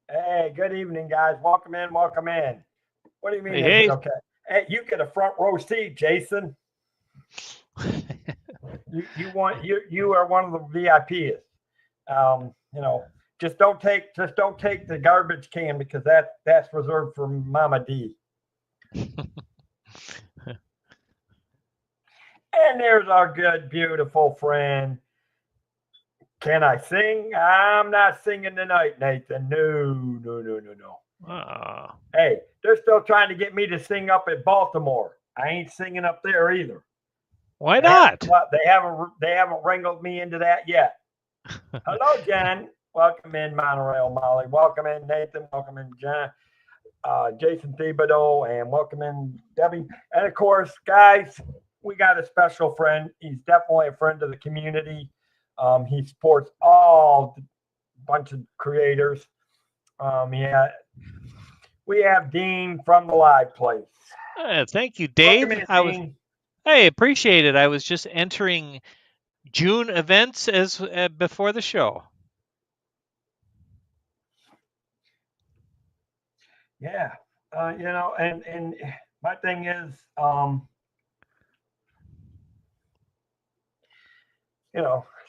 Hey, good evening, guys. Welcome in. Welcome in. What do you mean? Hey, Is it hey. okay? Hey, you get a front row seat, Jason. You are one of the VIPs. Just don't take the garbage can because that's reserved for Mama D. And there's our good, beautiful friend. Can I sing? I'm not singing tonight, Nathan. No, no, no, no, no. Oh, Hey, they're still trying to get me to sing up at Baltimore. I ain't singing up there either. why They haven't not? they haven't wrangled me into that yet. Hello, Jen. Welcome in, Monorail Molly. Welcome in, Nathan. Welcome in, John. Jason Thibodeau, and welcome in, Debbie. And of course, guys, we got a special friend. He's definitely a friend of the community. He supports all bunch of creators. Yeah, we have Dean from the Live Place. Thank you, Welcome Dave. in, Dean. I appreciate it. I was just entering June events as before the show. Yeah, and my thing is,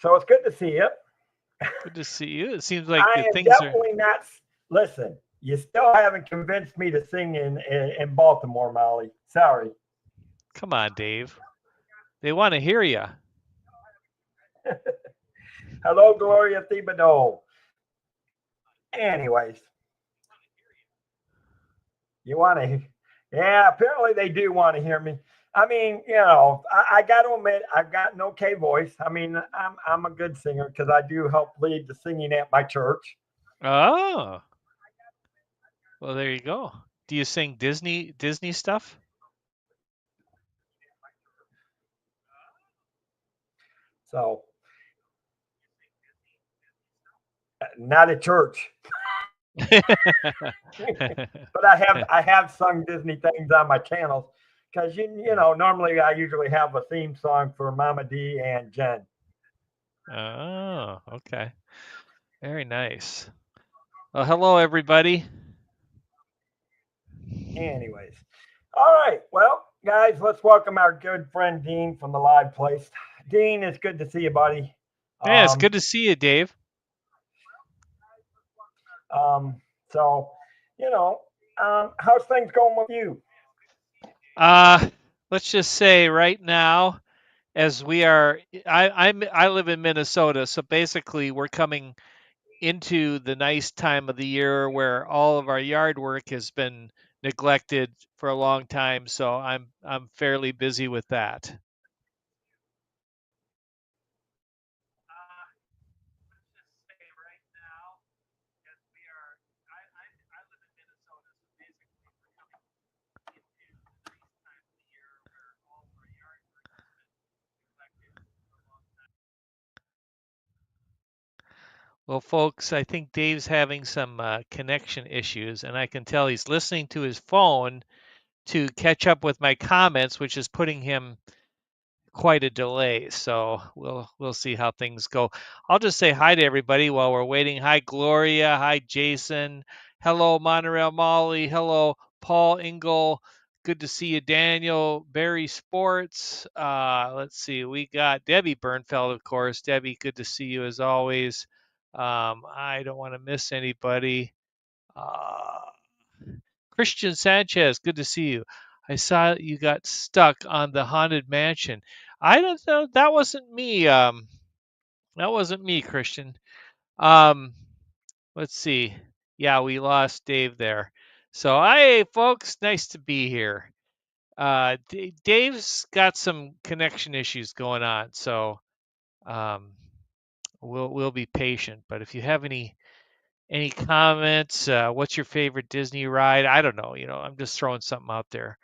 so it's good to see you. Good to see you. It seems like I the am things are. definitely not. Listen, you still haven't convinced me to sing in Baltimore, Molly. Sorry. Come on, Dave. They want to hear you. Hello, Gloria Thibodeau. Anyways, you want to? Yeah, apparently they do want to hear me. I mean, I got to admit, I've got an okay voice. I mean, I'm a good singer because I do help lead the singing at my church. Oh, well, there you go. Do you sing Disney stuff? So, not at church, but I have sung Disney things on my channels because normally I usually have a theme song for Mama D and Jen. Oh, okay. Very nice. Well, hello, everybody. Anyways, all right. Well, guys, let's welcome our good friend Dean from the Live Place. Dean, it's good to see you, buddy. Yeah, it's Um, good to see you, Dave. so, you know, how's things going with you? Uh, let's just say right now, as we are, I live in Minnesota, so basically we're coming into the nice time of the year where all of our yard work has been neglected for a long time. So I'm fairly busy with that. Well, folks, I think Dave's having some connection issues, and I can tell he's listening to his phone to catch up with my comments, which is putting him quite a delay. So we'll see how things go. I'll just say hi to everybody while we're waiting. Hi, Gloria. Hi, Jason. Hello, Monorail Molly. Hello, Paul Engel. Good to see you, Daniel. Barry Sports. Let's see. We got Debbie Bernfeld, of course. Debbie, good to see you as always. I don't want to miss anybody. Uh, Christian Sanchez, good to see you. I saw you got stuck on the haunted mansion. I don't know. That wasn't me. That wasn't me, Christian. Um, let's see. Yeah, we lost Dave there. So, hey, folks, nice to be here. Dave's got some connection issues going on, so um, we'll be patient. But if you have any comments? What's your favorite Disney ride? I don't know. I'm just throwing something out there.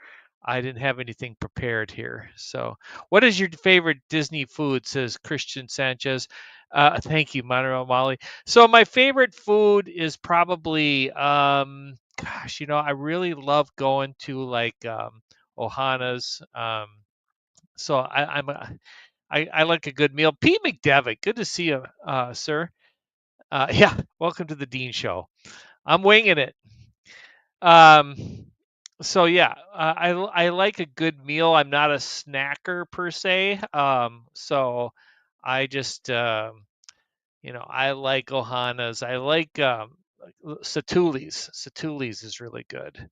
I didn't have anything prepared here. So, what is your favorite Disney food? Says Christian Sanchez. Thank you, Monroe Molly. So, my favorite food is probably, gosh, I really love going to like Ohana's. So, I like a good meal. Pete McDevitt, good to see you, sir. Yeah, welcome to the Dean Show. I'm winging it. So yeah, I like a good meal. I'm not a snacker per se. So I just I like Ohana's. I like Satuli's. Satuli's is really good.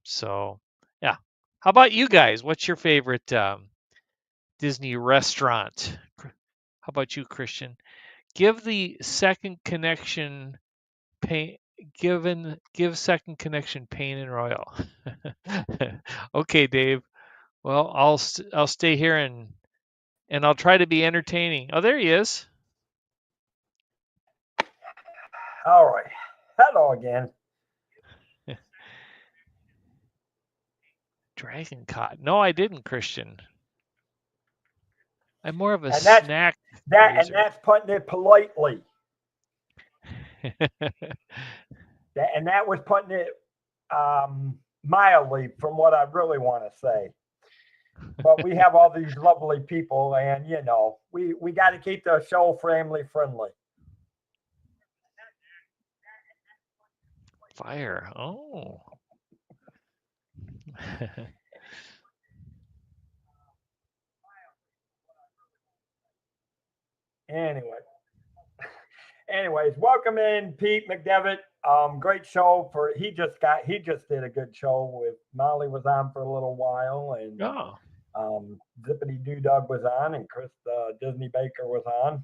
So yeah. How about you guys? What's your favorite Disney restaurant? How about you, Christian? Give the second connection pain. Give second connection pain and royal. Okay, Dave. Well, I'll stay here and I'll try to be entertaining. Oh, there he is. All right. Hello again. Dragon caught. No, I didn't, Christian. I'm more of a And that's snack and grazer. that's putting it politely. And that was putting it mildly from what I really want to say. But we have all these lovely people, and we got to keep the show family friendly. Fire. Oh. Anyway, anyways, welcome in Pete McDevitt. Great show for he just did a good show with Molly was on for a little while, and Oh. Zippity Doo Dug was on, and Chris Disney Baker was on.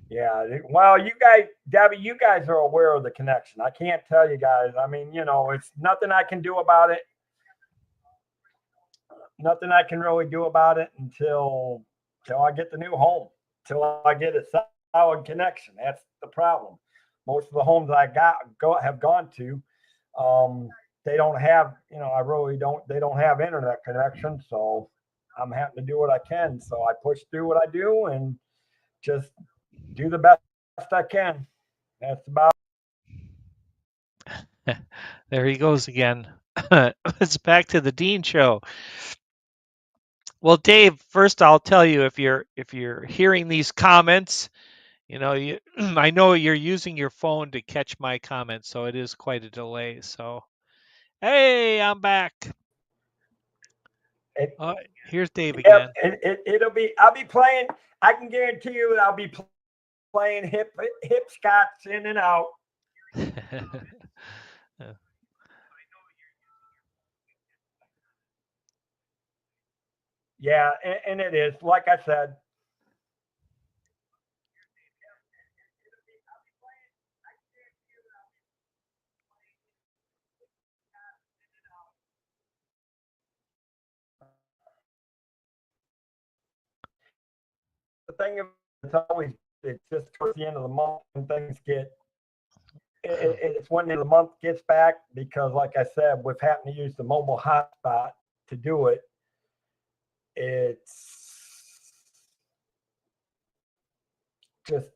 Yeah, well, you guys, Debbie, you guys are aware of the connection. I can't tell you guys. I mean, it's nothing I can do about it. Nothing I can really do about it until I get the new home, until I get a solid connection. That's the problem. Most of the homes I have gone to, they don't have. I really don't. They don't have internet connection, so I'm having to do what I can. So I push through what I do and just do the best I can. That's about. There he goes again. It's back to the Dean show. Well, Dave, first I'll tell you if you're hearing these comments, I know you're using your phone to catch my comments, so it is quite a delay. So, hey, I'm back. It, Here's Dave yep, again. it'll be. I'll be playing. I can guarantee you that I'll be playing hip scots in and out. Yeah, and it is. Like I said, the thing of it's just towards the end of the month when things get it's when the month gets back because like I said, we've happened to use the mobile hotspot to do it. It's just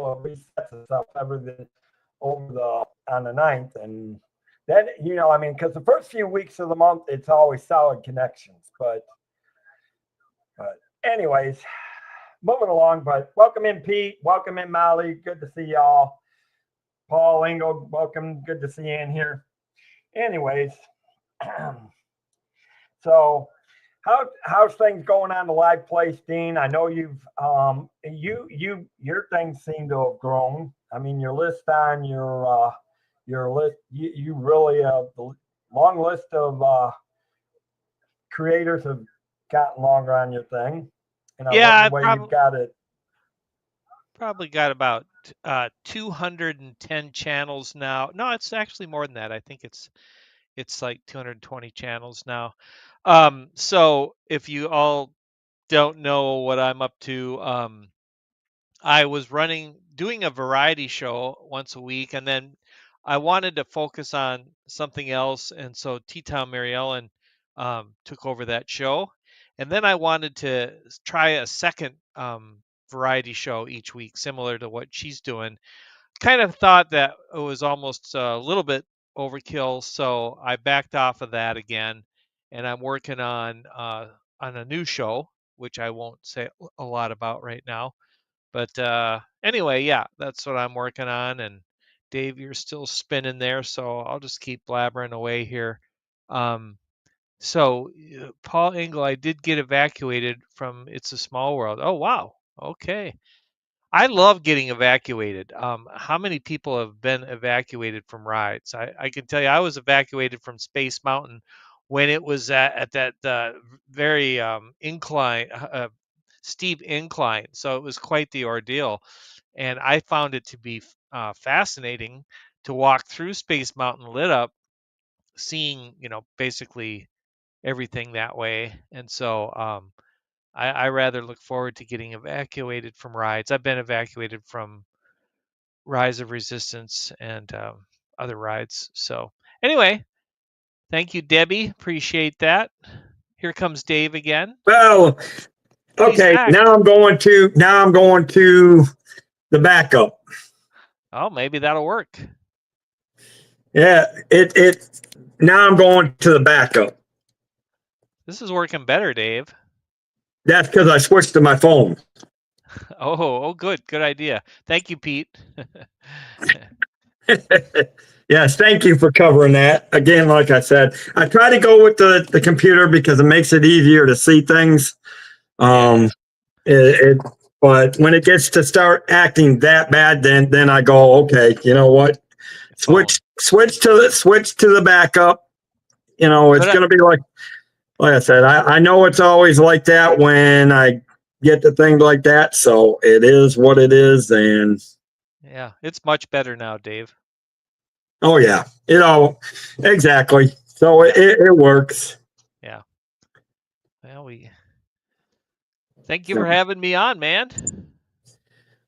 resets itself over the on the ninth, and then I mean, because the first few weeks of the month it's always solid connections, but anyways, moving along. But welcome in Pete, welcome in Molly, good to see y'all. Paul Engel, welcome, good to see you in here. Anyways, so how's things going on the live place, Dean? I know you've your things seem to have grown. I mean, your list on your list, you really the long list of creators have gotten longer on your thing, and I love Yeah, the I way you've got it. probably got about 210 channels now. No, it's actually more than that. I think it's like 220 channels now. So if you all don't know what I'm up to, I was doing a variety show once a week, and then I wanted to focus on something else, and so T Town Mary Ellen took over that show, and then I wanted to try a second variety show each week, similar to what she's doing. Kind of thought that it was almost a little bit overkill, so I backed off of that again, and I'm working on a new show, which I won't say a lot about right now. But anyway, yeah, that's what I'm working on, and Dave, you're still spinning there, so I'll just keep blabbering away here. So Paul Engel, I did get evacuated from It's a Small World. Oh wow. Okay. I love getting evacuated. How many people have been evacuated from rides? I can tell you, I was evacuated from Space Mountain when it was at that very steep incline. So it was quite the ordeal, and I found it to be fascinating to walk through Space Mountain lit up, seeing basically everything that way. And so I rather look forward to getting evacuated from rides. I've been evacuated from Rise of Resistance and other rides. So anyway, thank you, Debbie. Appreciate that. Here comes Dave again. Well, okay. Now I'm going to the backup. Oh, maybe that'll work. Yeah, now I'm going to the backup. This is working better, Dave. That's because I switched to my phone. Oh, good idea. Thank you, Pete. Yes, thank you for covering that. Again, like I said, I try to go with the computer because it makes it easier to see things. But when it gets to start acting that bad, then I go, okay, you know what? Switch to the backup. It's going to be like I said, I know it's always like that when I get the thing like that. So it is what it is. And yeah, it's much better now, Dave. Oh yeah, exactly. So it works. Yeah. Well, thank you for having me on, man.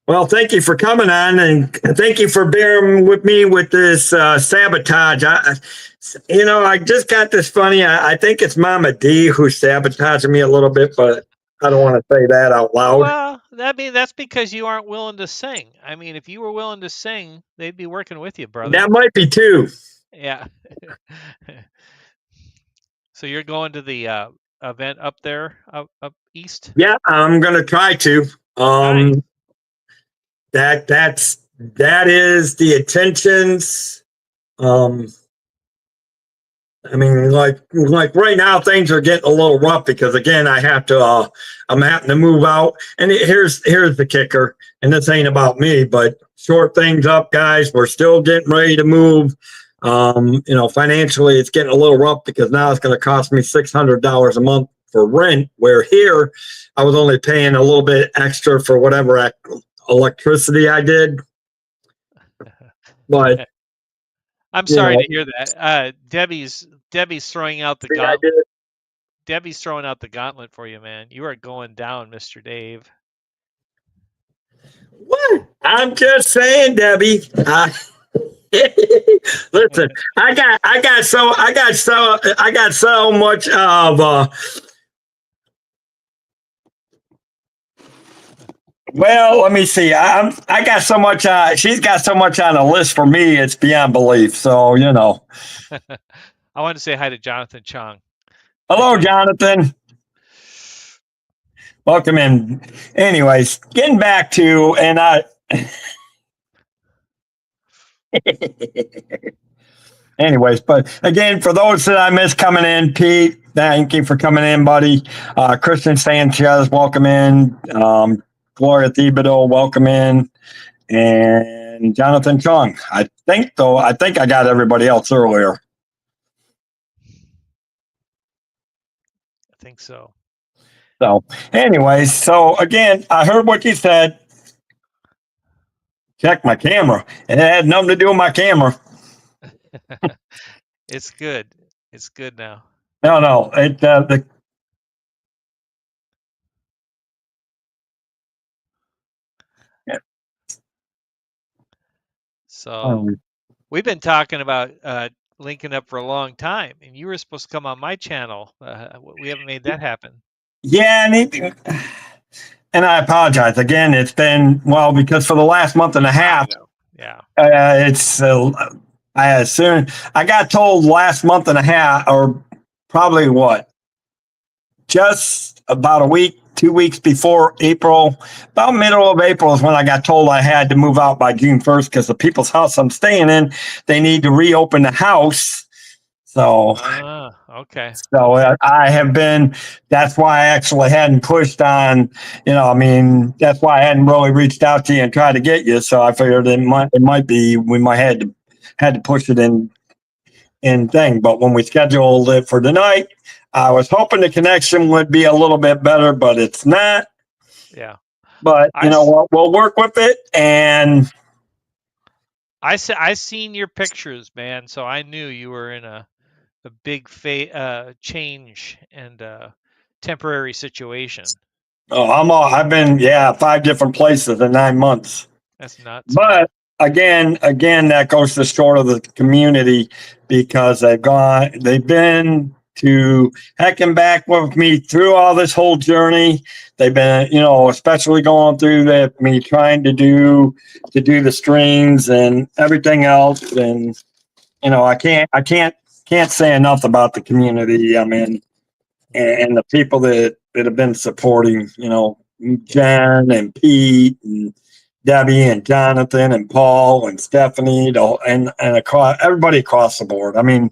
Well, thank you for coming on, and thank you for bearing with me with this sabotage. I just got this funny. I think it's Mama D who's sabotaging me a little bit, but I don't want to say that out loud. Well, that's because you aren't willing to sing. I mean, if you were willing to sing, they'd be working with you, brother. That might be too. Yeah. So you're going to the event up there, up east? Yeah, I'm gonna try to. Nice. That is the intentions. I mean, like right now, things are getting a little rough because again, I'm having to move out. And here's the kicker. And this ain't about me, but short things up, guys. We're still getting ready to move. Financially, it's getting a little rough because now it's going to cost me $600 a month for rent. Where here, I was only paying a little bit extra for whatever electricity I did. But I'm sorry to hear that. Debbie's throwing out the gauntlet. Debbie's throwing out the gauntlet for you, man. You are going down, Mr. Dave. What? I'm just saying, Debbie. Listen, I got so much of well, let me see. I got so much. She's got so much on the list for me. It's beyond belief. So I wanted to say hi to Jonathan Chong. Hello, Jonathan. Welcome in. Anyways, getting back to Anyways, but again, for those that I missed coming in, Pete, thank you for coming in, buddy. Christian Sanchez, welcome in. Gloria Thibodeau, welcome in. And Jonathan Chong. I think I got everybody else earlier. I think so. So, anyways, again, I heard what you said. Check my camera. It had nothing to do with my camera. It's good. It's good now. No. So we've been talking about linking up for a long time, and you were supposed to come on my channel. We haven't made that happen. Yeah, and I apologize again. It's been because for the last month and a half. Yeah. I assume I got told last month and a half, or probably just about a week 2 weeks before April, about middle of April is when I got told I had to move out by June 1st because the people's house I'm staying in, they need to reopen the house. So, Okay. I have been, that's why I actually hadn't pushed on, that's why I hadn't really reached out to you and tried to get you. So I figured it might be, we might had to push it in thing. But when we scheduled it for tonight, I was hoping the connection would be a little bit better, but it's not. Yeah. But you know what? We'll work with it. And I seen your pictures, man. So I knew you were in a big change and temporary situation. I've been 5 different places in 9 months. That's nuts. But again, that goes to short of the community because they've been to heck and back with me through all this whole journey. They've been, especially going through me trying to do the streams and everything else. And, I can't say enough about the community I'm in and the people that have been supporting, Jen and Pete and Debbie and Jonathan and Paul and Stephanie and across everybody across the board. I mean,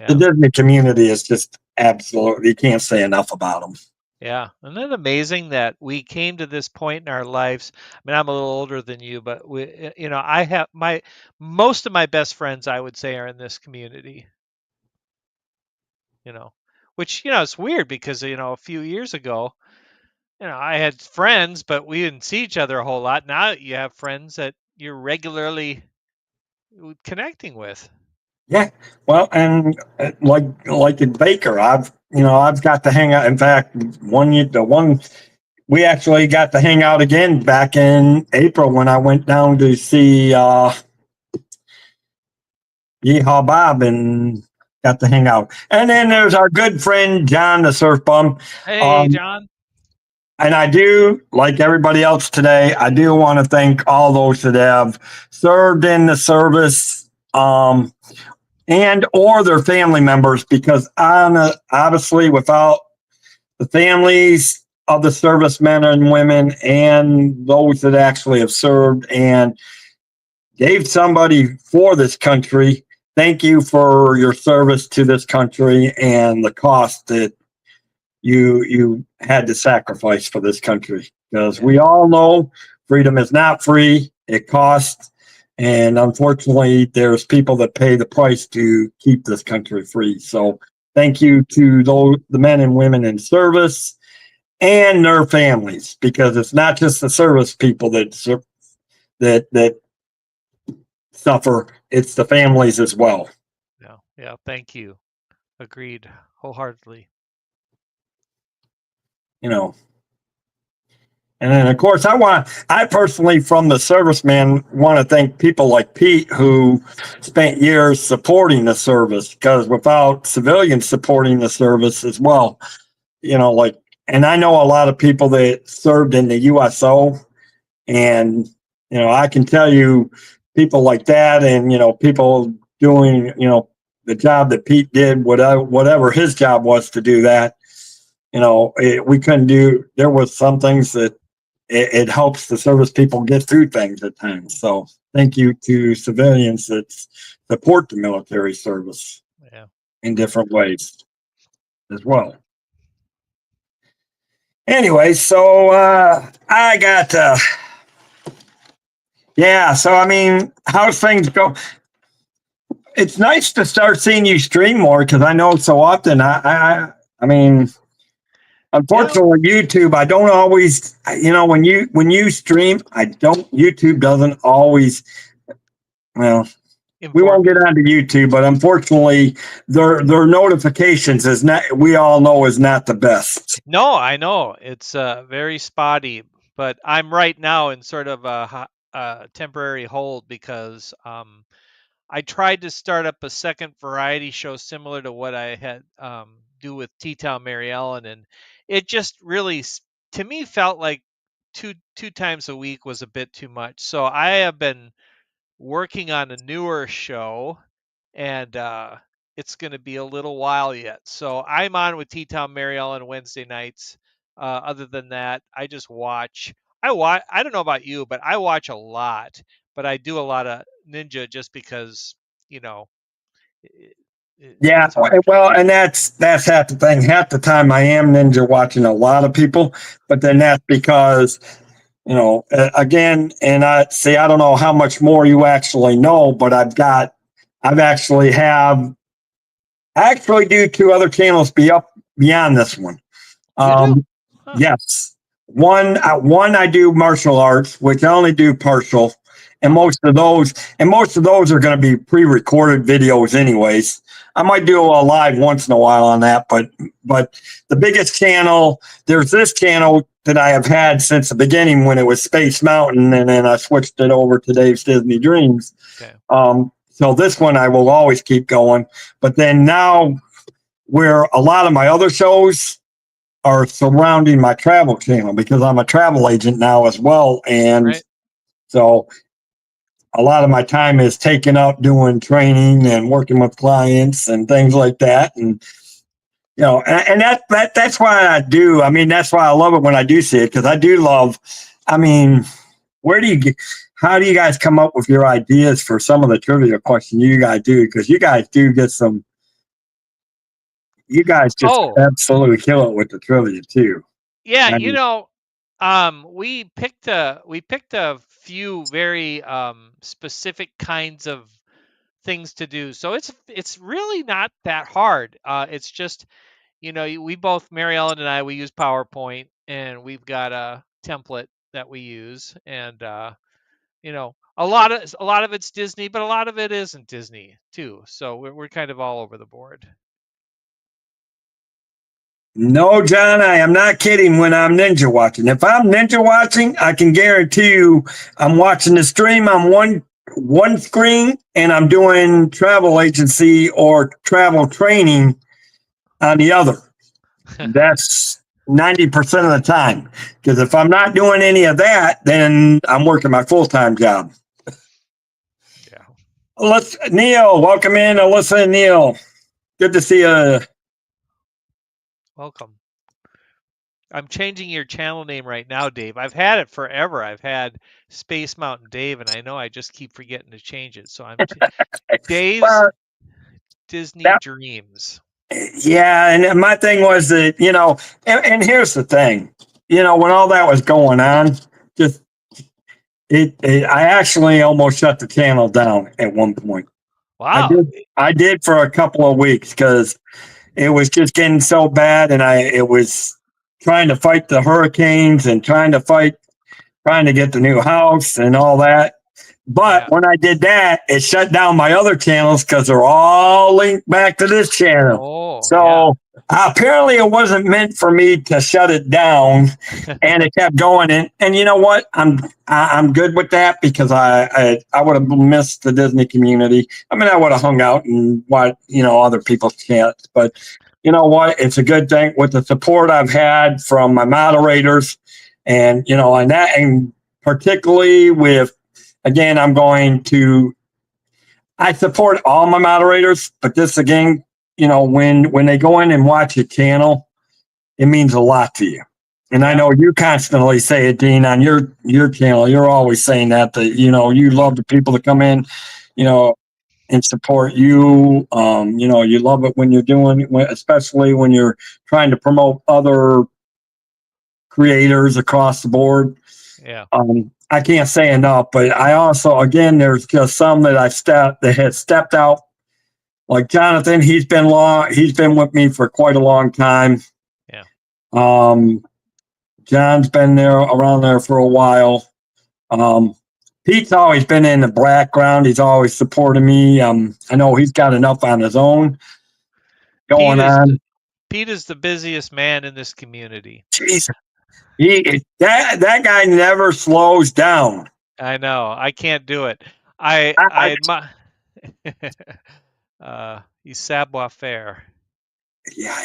the Disney community is just absolutely, you can't say enough about them. Yeah. Isn't it amazing that we came to this point in our lives? I mean, I'm a little older than you, but I have most of my best friends, I would say, are in this community, which, it's weird because, a few years ago, I had friends, but we didn't see each other a whole lot. Now you have friends that you're regularly connecting with. Yeah. Well, and like in Baker, I've got to hang out. In fact, we actually got to hang out again back in April when I went down to see Yeehaw Bob and got to hang out. And then there's our good friend John the Surf Bum. Hey, John. And I do, like everybody else today, I do want to thank all those that have served in the service and or their family members, because obviously without the families of the servicemen and women and those that actually have served and gave somebody for this country, thank you for your service to this country and the cost that you had to sacrifice for this country, because we all know freedom is not free. It costs. And unfortunately, there's people that pay the price to keep this country free. So thank you to the men and women in service and their families, because it's not just the service people that suffer. It's the families as well. Yeah. Thank you. Agreed wholeheartedly. And then, of course, I personally, from the serviceman, want to thank people like Pete who spent years supporting the service, because without civilians supporting the service as well, and I know a lot of people that served in the USO, and, I can tell you people like that and, people doing, the job that Pete did, whatever his job was to do that, we couldn't do, there was some things that it helps the service people get through things at times. So thank you to civilians that support the military service in different ways as well. Anyway, so I got, so I mean, how's things go? It's nice to start seeing you stream more, because I know so often, I mean, unfortunately, YouTube, I don't always, when you stream, YouTube doesn't always, well, we won't get onto YouTube, but unfortunately, their notifications we all know is not the best. No, I know it's very spotty, but I'm right now in sort of a temporary hold because I tried to start up a second variety show similar to what I had do with T-Town Mary Ellen, and it just really, to me, felt like two times a week was a bit too much. So I have been working on a newer show, and it's going to be a little while yet. So I'm on with T-Town Mary Ellen Wednesday nights. Other than that, I just watch. I don't know about you, but I watch a lot. But I do a lot of Ninja just because you know it, Yeah, it's hard. well, and that's half the thing. Half the time I am ninja watching a lot of people, but then that's because again, and I don't know how much more you actually know, but I actually do two other channels beyond this one. You do? Huh. Yes, one I do martial arts, which I only do partial, and most of those are going to be pre-recorded videos, anyways. I might do a live once in a while on that, but the biggest channel, there's this channel that I have had since the beginning when it was Space Mountain, and then I switched it over to Dave's Disney Dreams. Okay. So this one I will always keep going, but then now where a lot of my other shows are surrounding my travel channel because I'm a travel agent now as well. And Right. so a lot of my time is taken up doing training and working with clients and things like that. And, and that's why I do. I mean, that's why I love it when I do see it, because I do love, I mean, how do you guys come up with your ideas for some of the trivia questions you guys do? Because you guys do get you guys just absolutely kill it with the trivia too. Yeah, we picked a few very specific kinds of things to do. So it's really not that hard. It's just, we both, Mary Ellen and I, we use PowerPoint, and we've got a template that we use, and a lot of it's Disney, but a lot of it isn't Disney too. So we're kind of all over the board. No, John, I am not kidding when I'm ninja watching. If I'm ninja watching, I can guarantee you I'm watching the stream on one screen, and I'm doing travel agency or travel training on the other. That's 90% of the time. Because if I'm not doing any of that, then I'm working my full-time job. Yeah. Neil, welcome in, Alyssa and Neil. Good to see you. Welcome. I'm changing your channel name right now, Dave. I've had it forever. I've had Space Mountain Dave, and I know I just keep forgetting to change it. So I'm Dave's Disney Dreams. Yeah, and my thing was that, and here's the thing, when all that was going on, I actually almost shut the channel down at one point. Wow. I did for a couple of weeks because it was just getting so bad, and it was trying to fight the hurricanes and trying to get the new house and all that. But when I did that, it shut down my other channels because they're all linked back to this channel. Apparently it wasn't meant for me to shut it down, and it kept going. And you know what? I'm good with that, because I would have missed the Disney community. I mean, I would have hung out and watched, other people's chats. But you know what? It's a good thing with the support I've had from my moderators, and and particularly with. Again, I support all my moderators, but this again, when they go in and watch a channel, it means a lot to you. And I know you constantly say it, Dean, on your channel. You're always saying that you love the people that come in, and support you. You love it when you're doing, especially when you're trying to promote other creators across the board. Yeah. I can't say enough, but I also, again, there's just some that that had stepped out. Like Jonathan, he's been with me for quite a long time. Yeah. John's been around there for a while. Pete's always been in the background. He's always supported me. I know he's got enough on his own going on. Pete is the busiest man in this community. Jeez. That guy never slows down. I know. I can't do it. He's savoir faire. Yeah,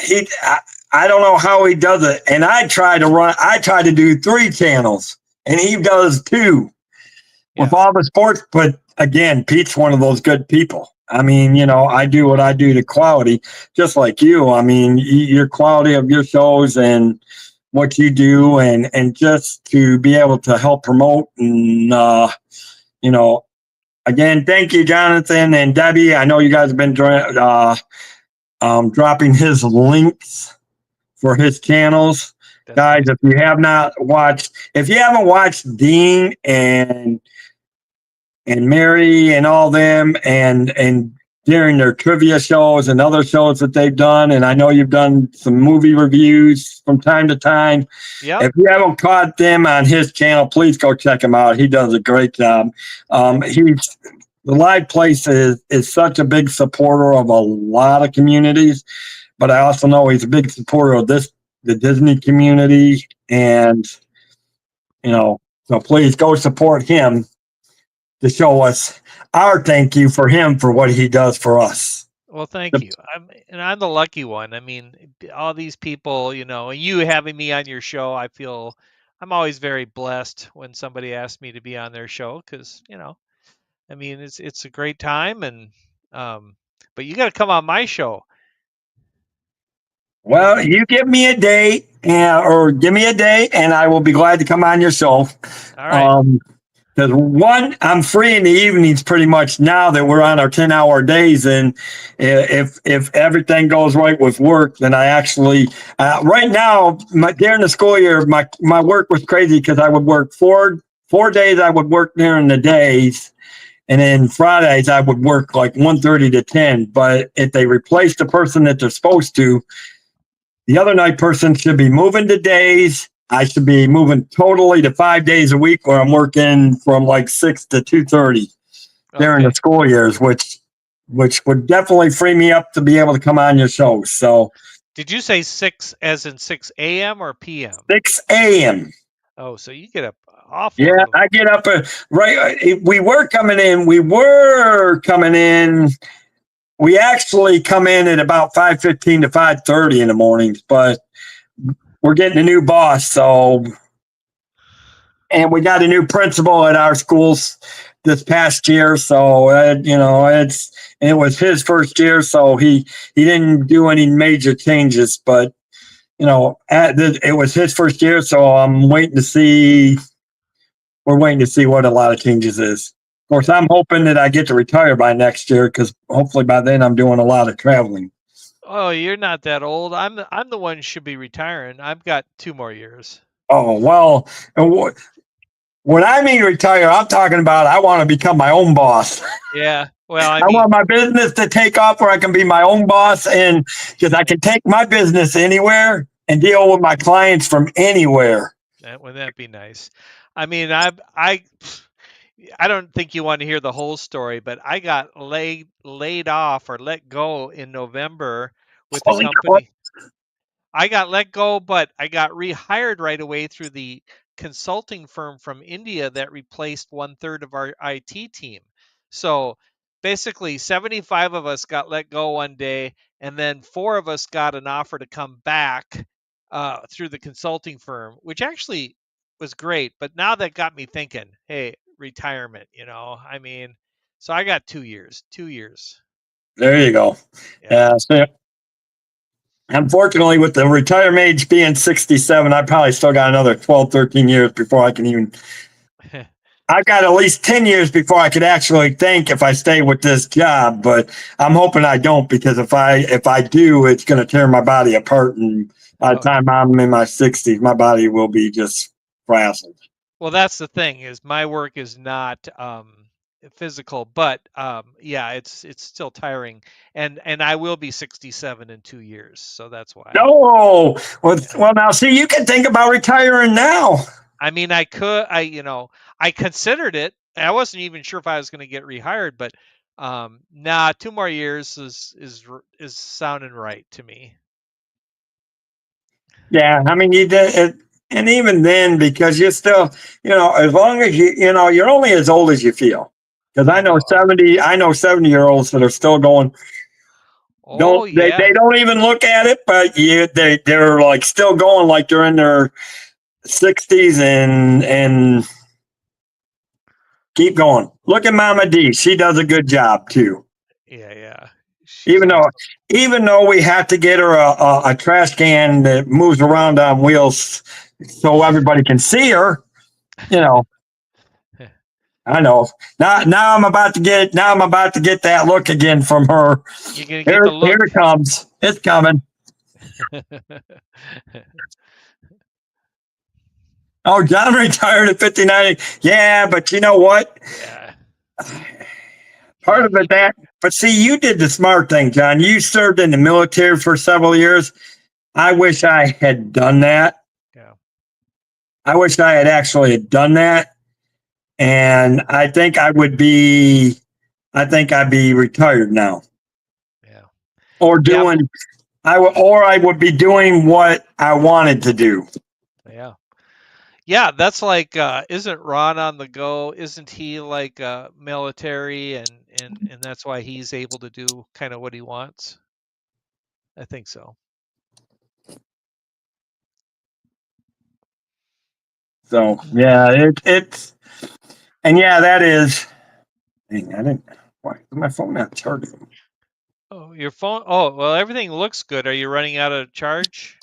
I don't know how he does it. And I try to do 3 channels, and he does 2 with all the sports. But again, Pete's one of those good people. I mean, I do what I do to quality, just like you. I mean, your quality of your shows and what you do, and just to be able to help promote. And again, thank you, Jonathan and Debbie. I know you guys have been dropping his links for his channels. That's Guys, nice. if you haven't watched Dean and Mary and all them, and during their trivia shows and other shows that they've done, and I know you've done some movie reviews from time to time. Yep. If you haven't caught them on his channel, please go check him out. He does a great job. The Live Place is such a big supporter of a lot of communities, but I also know he's a big supporter of the Disney community, and so please go support him to show us our thank you for him for what he does for us. Well, thank you. I'm the lucky one. I mean, all these people, you having me on your show, I feel I'm always very blessed when somebody asks me to be on their show, because I mean, it's a great time, and but you got to come on my show. Well, you give me a date, and I will be glad to come on your show. All right. Because one, I'm free in the evenings pretty much now that we're on our 10-hour days, and if everything goes right with work, then I actually right now during the school year, my work was crazy because I would work four days. I would work during the days. And then Fridays, I would work like 1:30 to 10. But if they replace the person that they're supposed to, the other night person should be moving to days. I should be moving totally to 5 days a week, where I'm working from like 6 to 2:30 during the school years, which would definitely free me up to be able to come on your show. So, did you say 6 as in 6 a.m. or p.m.? 6 a.m. Oh, so you get up awful. Yeah, I get up right. We were coming in. We actually come in at about 5:15 to 5:30 in the mornings, but we're getting a new boss, and we got a new principal at our schools this past year. So it was his first year, so he didn't do any major changes, but it was his first year, so I'm waiting to see. We're waiting to see what a lot of changes is. Of course, I'm hoping that I get to retire by next year, because hopefully by then I'm doing a lot of traveling. Oh, you're not that old. I'm the one who should be retiring. I've got 2 more years. Oh, well, when I mean retire, I'm talking about I want to become my own boss. Yeah. Well, I want my business to take off where I can be my own boss, and because I can take my business anywhere and deal with my clients from anywhere. Wouldn't that be nice? I mean, I don't think you want to hear the whole story, but I got laid off or let go in November with the company. I got let go, but I got rehired right away through the consulting firm from India that replaced 1/3 of our IT team. So basically 75 of us got let go one day, and then 4 of us got an offer to come back through the consulting firm, which actually was great. But now that got me thinking, hey, retirement, I mean, so I got 2 years. There you go. Yeah. So unfortunately, with the retirement age being 67, I probably still got another 12, 13 years before I can even. I've got at least 10 years before I could actually think if I stay with this job, but I'm hoping I don't, because if I do, it's going to tear my body apart. And by the time I'm in my 60s, my body will be just frazzled. Well, that's the thing, is my work is not physical, but yeah, it's still tiring, and I will be 67 in 2 years, so that's why. No, well, now see, you can think about retiring now. I mean, I considered it. I wasn't even sure if I was going to get rehired, but 2 more years is sounding right to me. Yeah, I mean, you did it. And even then, because you're still, as long as you're only as old as you feel. Because I know 70-year-olds that are still going. They don't even look at it, but they're like still going like they're in their 60s and keep going. Look at Mama D. She does a good job too. Yeah. She's Even awesome. though we have to get her a trash can that moves around on wheels so everybody can see her, you know. I know. Now I'm about to get that look again from her. You're gonna get the Here look. it comes. It's coming. Oh, John retired at 59. Yeah, but you know what? Yeah. Part of it that, but see, you did the smart thing, John. You served in the military for several years. I wish I had done that. Yeah. I wish I had actually done that. And I think I'd be retired now. Yeah. Or doing, I would be doing what I wanted to do. Yeah. Yeah, that's like isn't Ron on the go? Isn't he like military and that's why he's able to do kind of what he wants? I think so. So yeah, it's and yeah, that is. Dang, I didn't. Why is my phone not charging? Oh, your phone. Oh, well, everything looks good. Are you running out of charge?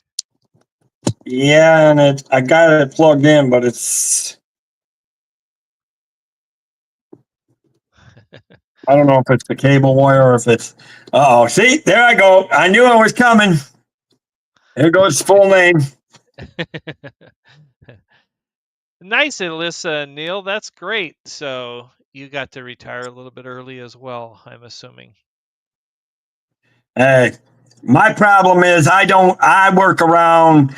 Yeah, and I got it plugged in, but it's. I don't know if it's the cable wire or if it's. Oh, see, there I go. I knew it was coming. There goes full name. Nice, Alyssa and Neil. That's great. So you got to retire a little bit early as well, I'm assuming. Hey, my problem is I work around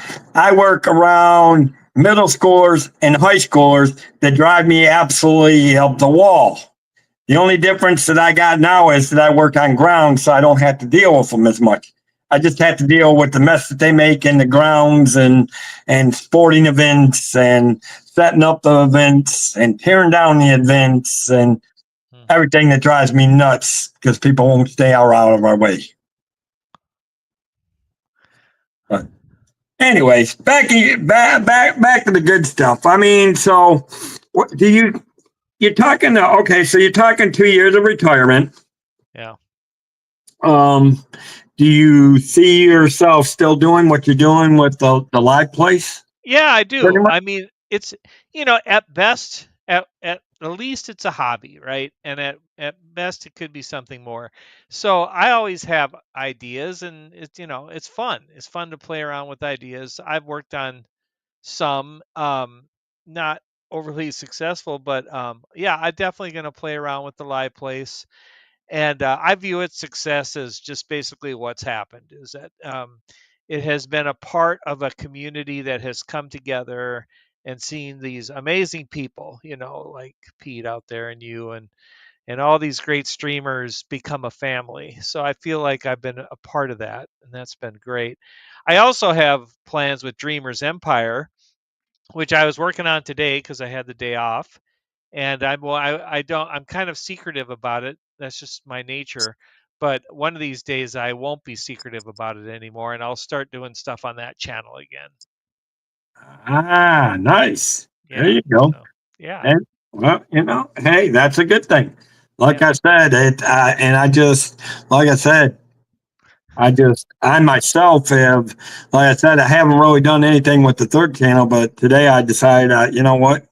middle schoolers and high schoolers that drive me absolutely up the wall. The only difference that I got now is that I work on ground, so I don't have to deal with them as much. I just have to deal with the mess that they make in the grounds and sporting events and setting up the events and tearing down the events and everything that drives me nuts because people won't stay out of our way. But anyways, back to the good stuff. I mean, so what do you're talking to, okay, so you're talking 2 years of retirement. Yeah. Do you see yourself still doing what you're doing with the live place? Yeah, I do. I mean, it's at best, at least it's a hobby, right? And at best it could be something more. So I always have ideas and it's fun. It's fun to play around with ideas. I've worked on some not overly successful, but yeah, I'm definitely going to play around with the live place. And I view its success as just basically what's happened is that it has been a part of a community that has come together and seen these amazing people, like Pete out there and you and all these great streamers become a family. So I feel like I've been a part of that, and that's been great. I also have plans with Dreamers Empire, which I was working on today because I had the day off. And I'm kind of secretive about it. That's just my nature. But one of these days I won't be secretive about it anymore, and I'll start doing stuff on that channel again. Ah, nice. Yeah. There you go. So, yeah. And well, hey, that's a good thing. Like I said, like I said, I myself have, like I said, I haven't really done anything with the third channel, but today I decided, you know what?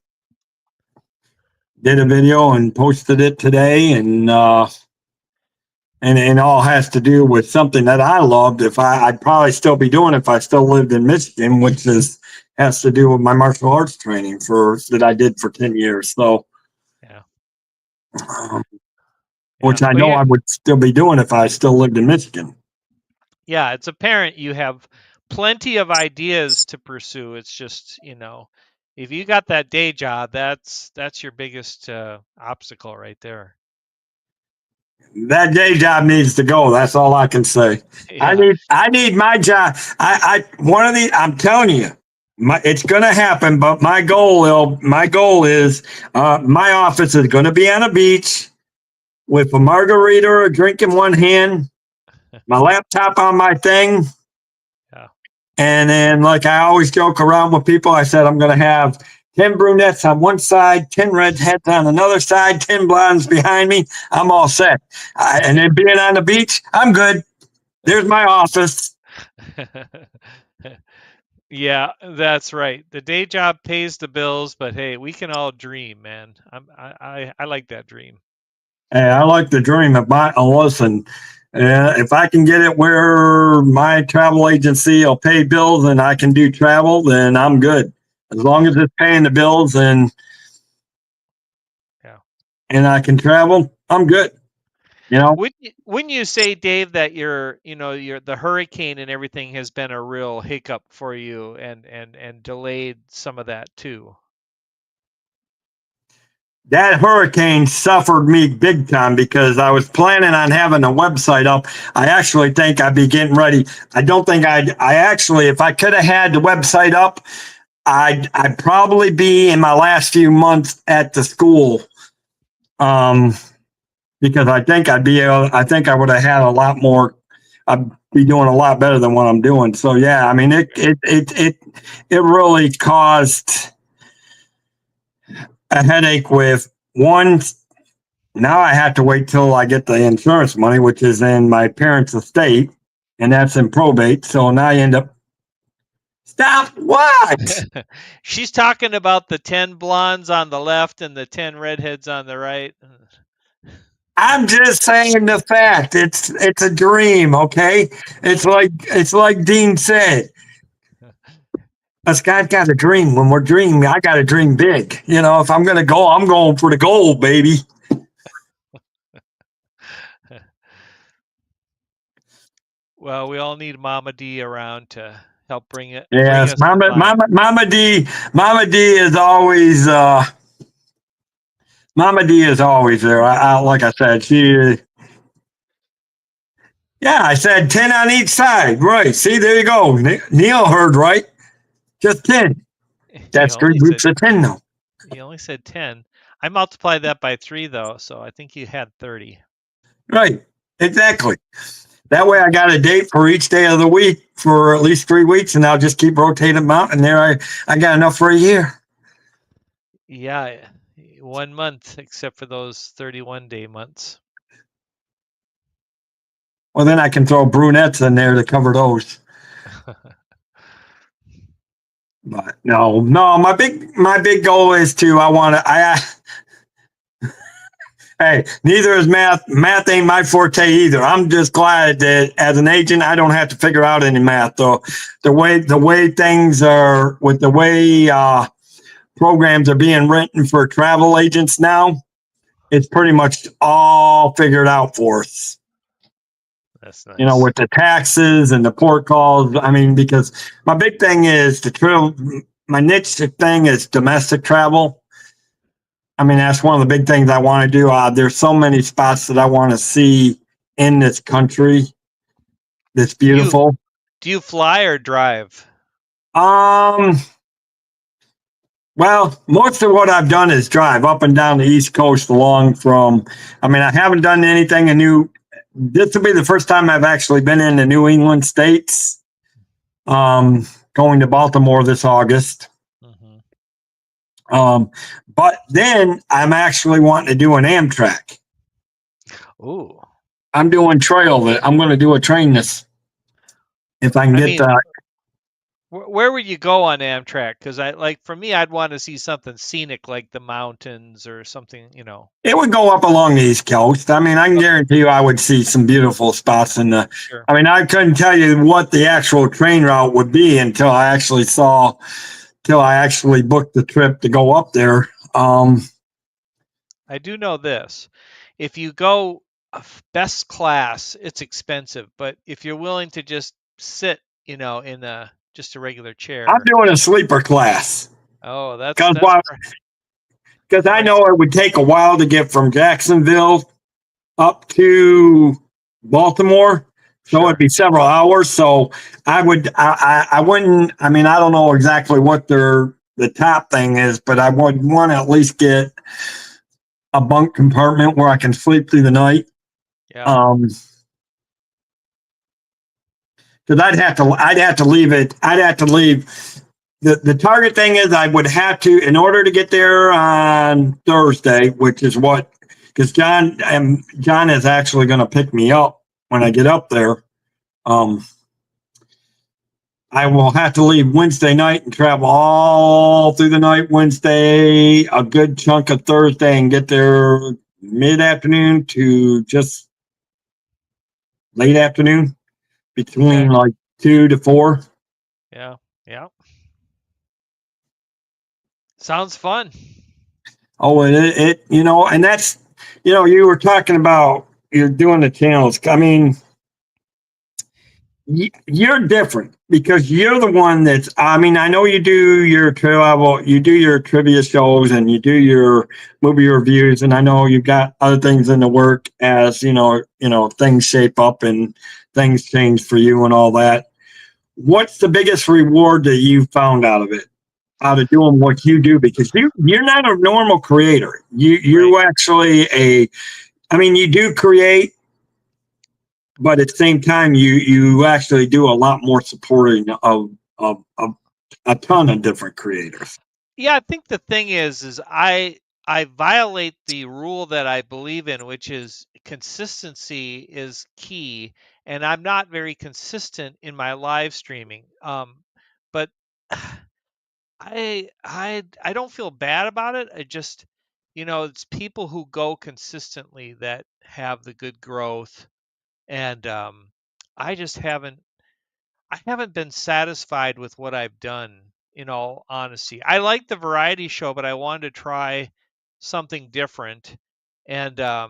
Did a video and posted it today, and all has to do with something that I loved. I'd probably still be doing if I still lived in Michigan, which has to do with my martial arts training that I did for 10 years. So, Yeah. Which I know I would still be doing if I still lived in Michigan. Yeah, it's apparent you have plenty of ideas to pursue. It's just, if you got that day job, that's your biggest obstacle right there. That day job needs to go. That's all I can say. Yeah. I need my job. I'm telling you, it's going to happen. But my goal is my office is going to be on a beach with a margarita or a drink in one hand, my laptop on my thing. Yeah. And then, like I always joke around with people, I said I'm going to have 10 brunettes on one side, 10 redheads on another side, 10 blondes behind me. I'm all set. And then being on the beach, I'm good. There's my office. Yeah, that's right. The day job pays the bills, but hey, we can all dream, man. I like that dream. Hey, I like the dream of listen, if I can get it where my travel agency will pay bills and I can do travel, then I'm good. As long as it's paying the bills and Yeah. and I can travel, I'm good. You know, Wouldn't you say, Dave, that the hurricane and everything has been a real hiccup for you and delayed some of that too? that hurricane suffered me big time because I was planning on having a website up. I actually think I'd be getting ready. I don't think I actually, if I could have had the website up, I'd probably be in my last few months at the school. Because I think I think I would have had a lot more. I'd be doing a lot better than what I'm doing. So yeah, I mean, it really caused a headache with one. Now I have to wait till I get the insurance money, which is in my parents' estate, and that's in probate. So now you end up. Stop! What? She's talking about the 10 blondes on the left and the 10 redheads on the right. I'm just saying the fact. It's a dream, okay? It's like Dean said. Us guys got a dream. When we're dreaming, I got to dream big. You know, if I'm gonna go, I'm going for the gold, baby. Well, we all need Mama D around to help bring Yes, us to climb. Mama D is always Mama D is always there. Like I said, she. Yeah, I said 10 on each side. Right. See, there you go. Neil heard right. Just 10. That's You three only groups said of 10 now. you only said 10. I multiplied that by 3 though, so I think you had 30. Right. Exactly. That way I got a date for each day of the week for at least 3 weeks, and I'll just keep rotating them out, and there I got enough for a year. Yeah, 1 month except for those 31-day months. Well, then I can throw brunettes in there to cover those. But no, my big goal is to hey, neither is math. Math ain't my forte either. I'm just glad that as an agent, I don't have to figure out any math. Though the way things are with the way programs are being written for travel agents now, it's pretty much all figured out for us. That's nice. You know, with the taxes and the port calls. I mean, because my big thing is my niche thing is domestic travel. I mean, that's one of the big things I want to do. There's so many spots that I want to see in this country that's beautiful. Do you fly or drive? Well, most of what I've done is drive up and down the East Coast I haven't done anything new. This will be the first time I've actually been in the New England states. Going to Baltimore this August. Mm-hmm. But then I'm actually wanting to do an Amtrak. Ooh. I'm doing trail. I'm going to do a train this. If I can get that. Where would you go on Amtrak? Because for me, I'd want to see something scenic like the mountains or something, you know. It would go up along the East Coast. I mean, I can guarantee you I would see some beautiful spots in the. Sure. I mean, I couldn't tell you what the actual train route would be till I actually booked the trip to go up there. I do know this. If you go best class, it's expensive. But if you're willing to just sit, in just a regular chair. I'm doing a sleeper class. Oh, that's because I know it would take a while to get from Jacksonville up to Baltimore. So it'd be several hours. So I wouldn't, I mean, I don't know exactly what the top thing is, but I would want to at least get a bunk compartment where I can sleep through the night. Yeah. Because I'd have to leave the target thing is I would have to, in order to get there on Thursday, which is what, because John is actually going to pick me up when I get up there. I will have to leave Wednesday night and travel all through the night Wednesday, a good chunk of Thursday, and get there mid-afternoon to just late afternoon, between like 2 to 4. Yeah. Yeah. Sounds fun. Oh, it and that's, you were talking about you're doing the channels. I mean, you're different because you're the one that's, I mean, I know you do your travel, you do your trivia shows and you do your movie reviews, and I know you've got other things in the work as, things shape up and things change for you and all that. What's the biggest reward that you found out of it? Out of doing what you do, because you're not a normal creator. You actually you do create, but at the same time you actually do a lot more supporting of a ton of different creators. Yeah, I think the thing is I violate the rule that I believe in, which is consistency is key, and I'm not very consistent in my live streaming. But I don't feel bad about it. I just, it's people who go consistently that have the good growth, and I just haven't been satisfied with what I've done, in all honesty. I like the variety show, but I wanted to try something different, and but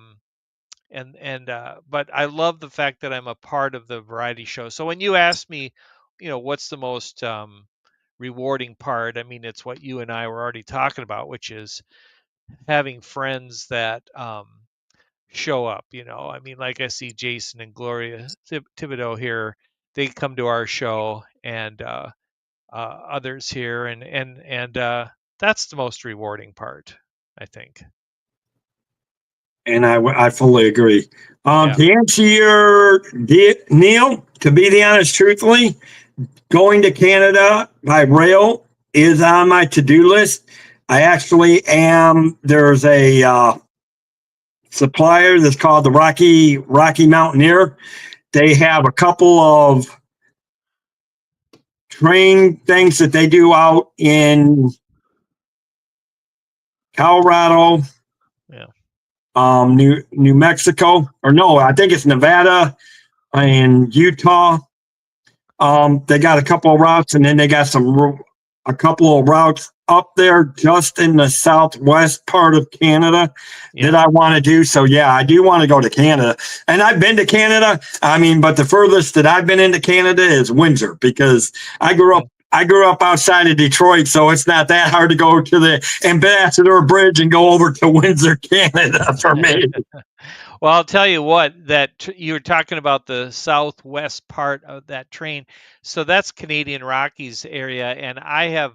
I love the fact that I'm a part of the variety show. So when you ask me, what's the most rewarding part, I mean, it's what you and I were already talking about, which is having friends that show up. I mean, like, I see Jason and Gloria Thibodeau here. They come to our show, and others here, and that's the most rewarding part, I think. And I fully agree. Yeah. To answer your Neil, to be the honest, truthfully, going to Canada by rail is on my to-do list. I actually am. There's a supplier that's called the Rocky Mountaineer. They have a couple of train things that they do out in Colorado, Yeah. New Mexico, or no, I think it's Nevada and Utah. They got a couple of routes, and then they got a couple of routes up there just in the southwest part of Canada that I want to do. So yeah, I do want to go to Canada, and I've been to Canada. I mean, but the furthest that I've been into Canada is Windsor, because I grew up outside of Detroit, so it's not that hard to go to the Ambassador Bridge and go over to Windsor, Canada for me. Well, I'll tell you what, that you were talking about the southwest part of that train. So that's Canadian Rockies area, and I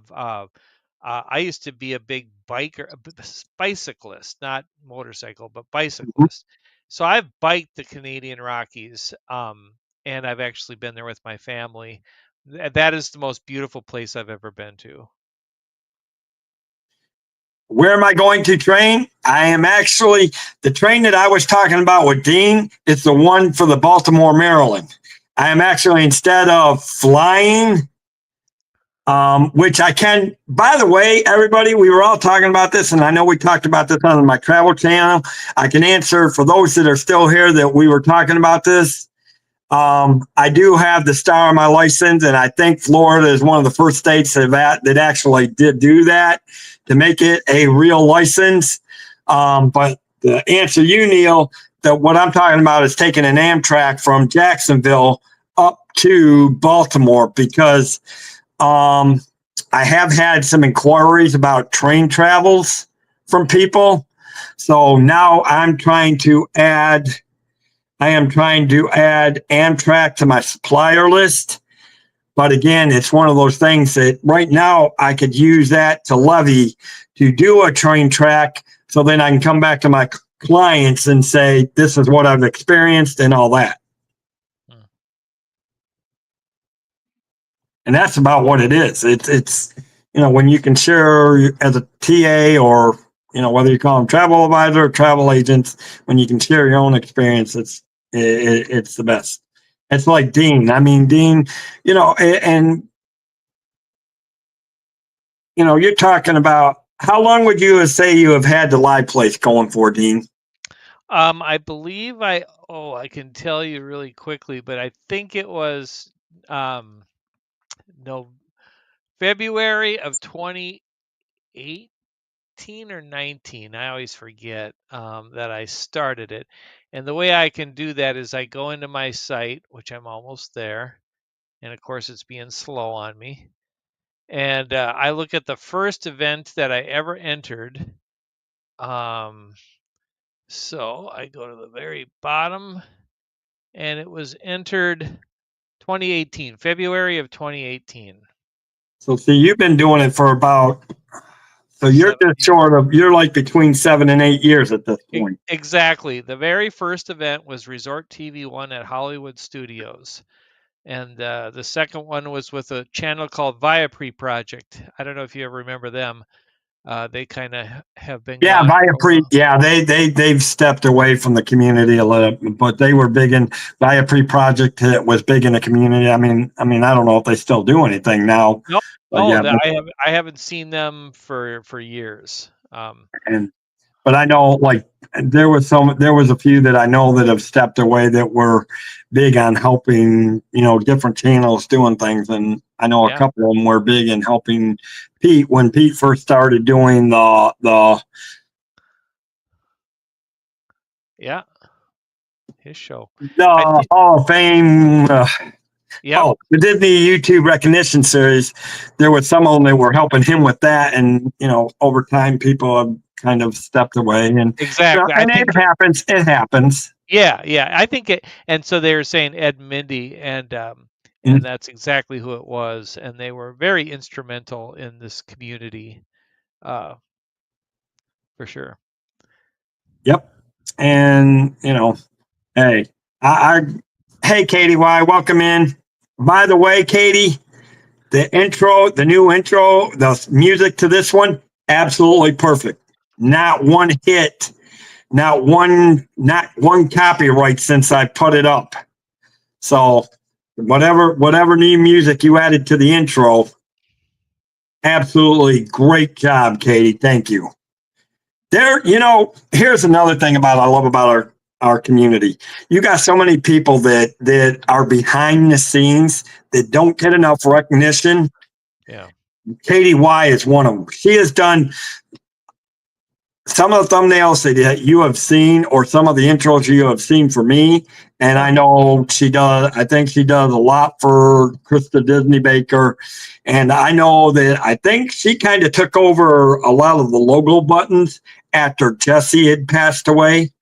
used to be a big bicyclist, not motorcycle, but bicyclist. So I've biked the Canadian Rockies, and I've actually been there with my family. That is the most beautiful place I've ever been to. Where am I going to train? I am actually, the train that I was talking about with Dean, it's the one for the Baltimore, Maryland. I am actually, instead of flying, which I can, by the way, everybody, we were all talking about this, and I know we talked about this on my travel channel. I can answer for those that are still here that we were talking about this. I do have the star on my license, and I think Florida is one of the first states that actually did do that to make it a real license. But to answer you, Neil, that what I'm talking about is taking an Amtrak from Jacksonville up to Baltimore, because I have had some inquiries about train travels from people. So now I am trying to add Amtrak to my supplier list. But again, it's one of those things that right now I could use that to levy to do a train track. So then I can come back to my clients and say, this is what I've experienced and all that. And that's about what it is. It's when you can share as a TA, or whether you call them travel advisor or travel agents, when you can share your own experience, it's the best. It's like Dean. I mean, Dean, and you're talking about, how long would you say you have had the live place going for, Dean? I believe I can tell you really quickly, but I think it was no February of 2018 or 19. I always forget that I started it. And the way I can do that is I go into my site, which I'm almost there, and of course it's being slow on me. And I look at the first event that I ever entered. So I go to the very bottom, and it was entered 2018, February of 2018. So see, you've been doing it for about, so you're 7 just years. you're like between 7 and 8 years at this point. Exactly. The very first event was Resort TV One at Hollywood Studios. And the second one was with a channel called Viapree Project. I don't know if you ever remember them. They kind of have been Yeah, gone for a Viapree. while. Yeah, they've stepped away from the community a little, but they were big in Viapree Project. Was big in the community. I mean, I don't know if they still do anything now, No, but no, yeah, I haven't seen them for years. and but I know, like, there was a few that I know that have stepped away that were big on helping, different channels doing things. And I know a Yeah, couple of them were big in helping Pete when Pete first started doing the yeah, his show. I the think. Hall of Fame. Yep. The Disney YouTube recognition series. There was some of them that were helping him with that, and over time, people have kind of stepped away, and Exactly. I and it think. happens. It happens. Yeah, yeah. I think it. And so they were saying Ed Mindy, and Mm, that's exactly who it was. And they were very instrumental in this community, uh, for sure. yep. And hey, I hey, Katie Y, welcome in. By the way, Katie, the new intro, the music to this one, absolutely perfect. Not one hit, not one copyright since I put it up. So whatever new music you added to the intro, absolutely great job, Katie. Thank you. Here's another thing I love about our community. You got so many people that are behind the scenes that don't get enough recognition. Yeah. Katie Y is one of them. She has done some of the thumbnails that you have seen, or some of the intros you have seen for me. And I know she does, I think she does a lot for Krista Disney Baker. And I know that I think she kind of took over a lot of the logo buttons after Jesse had passed away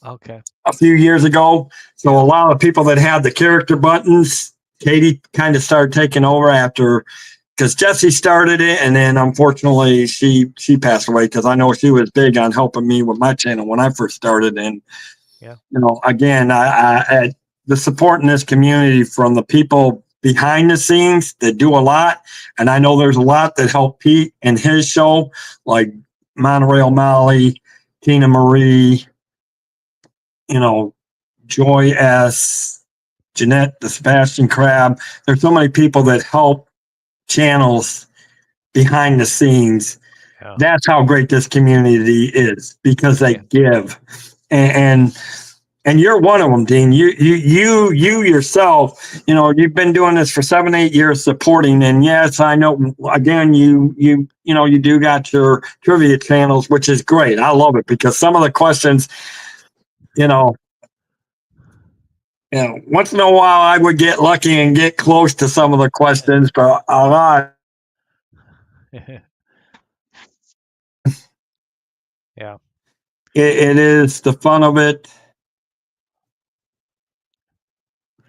Okay. a few years ago. So a lot of people that had the character buttons, Katie kind of started taking over after, because Jesse started it, and then unfortunately she passed away, because I know she was big on helping me with my channel when I first started. And Yeah. again, I the support in this community from the people behind the scenes that do a lot, and I know there's a lot that help Pete and his show, like Monorail Molly, Tina Marie, Joy S, Jeanette the Sebastian Crab. There's so many people that help channels behind the scenes. Yeah. That's how great this community is, because they Yeah. give. And you're one of them, Dean. You yourself, you've been doing this for 7-8 years, supporting. And yes, I know, again, you do got your trivia channels, which is great. I love it, because some of the questions, once in a while I would get lucky and get close to some of the questions, but a lot. Yeah. It is the fun of it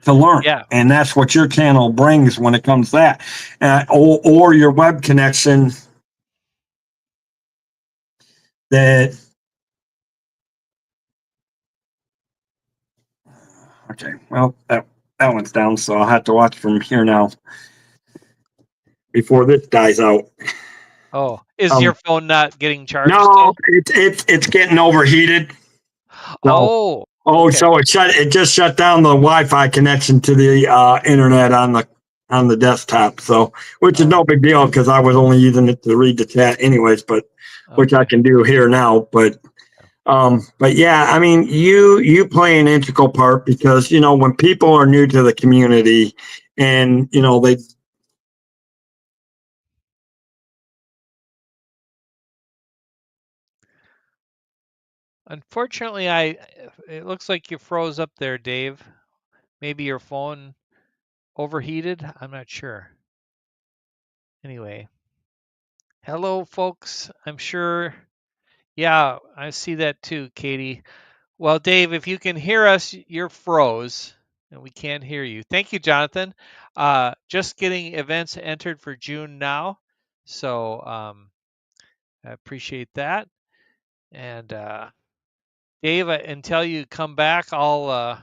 to learn. Yeah. And that's what your channel brings when it comes to that. Or your web connection that, okay, well, that one's down, so I'll have to watch from here now. before this dies out. Oh, is your phone not getting charged? No, it's getting overheated. So, okay. So it just shut down the Wi-Fi connection to the internet on the desktop. So, which is no big deal because I was only using it to read the chat anyways, but which I can do here now. But yeah, I mean, you play an integral part because when people are new to the community and they. Unfortunately, it looks like you froze up there, Dave. Maybe your phone overheated. I'm not sure. Anyway, hello, folks. I'm sure. Yeah, I see that too, Katie. Well, Dave, if you can hear us, you're froze and we can't hear you. Thank you, Jonathan. Just getting events entered for June now. So I appreciate that. And Dave, until you come back, I'll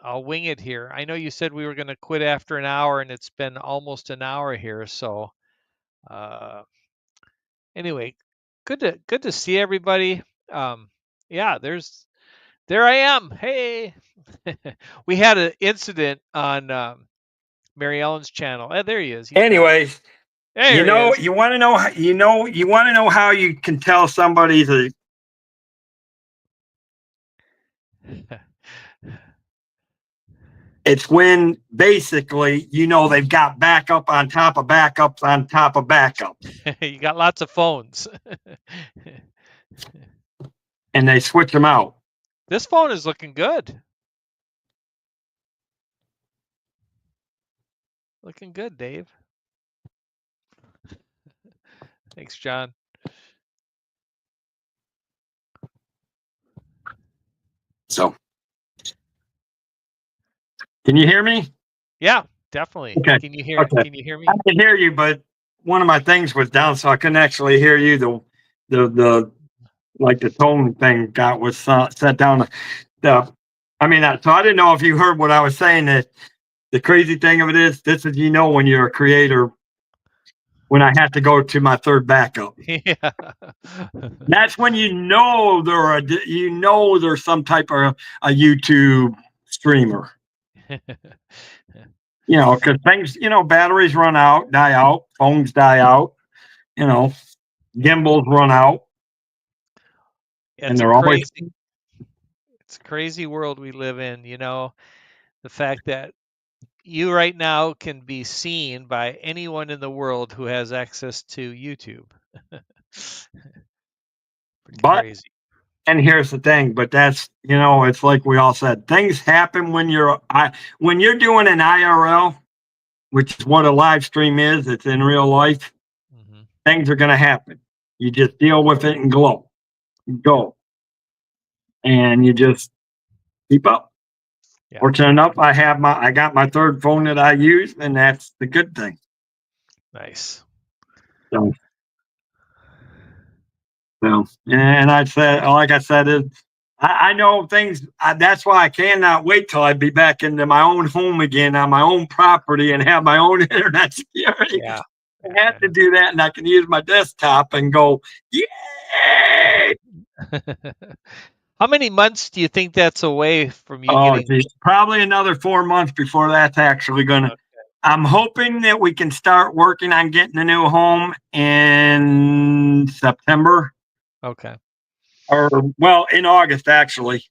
wing it here. I know you said we were going to quit after an hour, and it's been almost an hour here. So anyway, good to see everybody. Yeah, there I am. Hey, we had an incident on Mary Ellen's channel. There he is. Anyways, there you want to know how you can tell somebody's a. It's when basically they've got backup on top of backups on top of backup. You got lots of phones. And they switch them out. This phone is looking good. Looking good, Dave. Thanks, John. So, can you hear me? Yeah, definitely. Okay. Can you hear? Okay. Can you hear me? I can hear you, but one of my things was down, so I couldn't actually hear you. The like the tone thing was set down. So I didn't know if you heard what I was saying. That the crazy thing of it is, this is when you're a creator. When I have to go to my third backup, yeah, that's when there's some type of a YouTube streamer. Because things, batteries run out, die out, phones die out, gimbals run out. And they're always. It's a crazy world we live in. The fact that you right now can be seen by anyone in the world who has access to YouTube. Crazy. And here's the thing, but that's it's like we all said, things happen when you're doing an IRL, which is what a live stream is. It's in real life. Mm-hmm. Things are going to happen. You just deal with it and go, and you just keep up. Yeah. Fortunate enough, I got my third phone that I use, and that's the good thing. Nice. So, and I said, like I said, I know things. That's why I cannot wait till I be back into my own home again on my own property and have my own internet security. Yeah. I have to do that, and I can use my desktop and go, yay! How many months do you think that's away from you getting? Geez, probably another 4 months before that's actually going to. Okay. I'm hoping that we can start working on getting a new home in September. Okay. Or in August actually.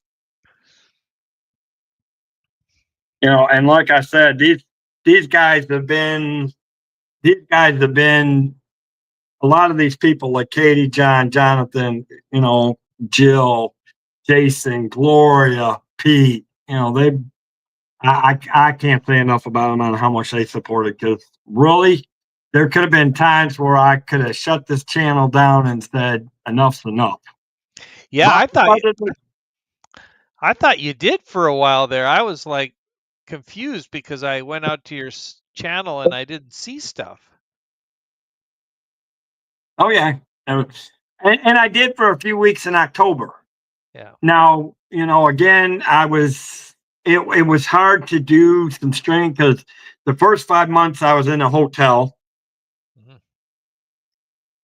And like I said, these guys have been a lot of these people like Katie, John, Jonathan, Jill, Jason, Gloria, Pete, I can't say enough about them on how much they supported, because really there could have been times where I could have shut this channel down and said enough's enough. Yeah, I thought you did for a while there. I was like confused because I went out to your channel and I didn't see stuff. Oh yeah, and I did for a few weeks in October. Yeah. Now again, it was hard to do some streaming because the first 5 months I was in a hotel.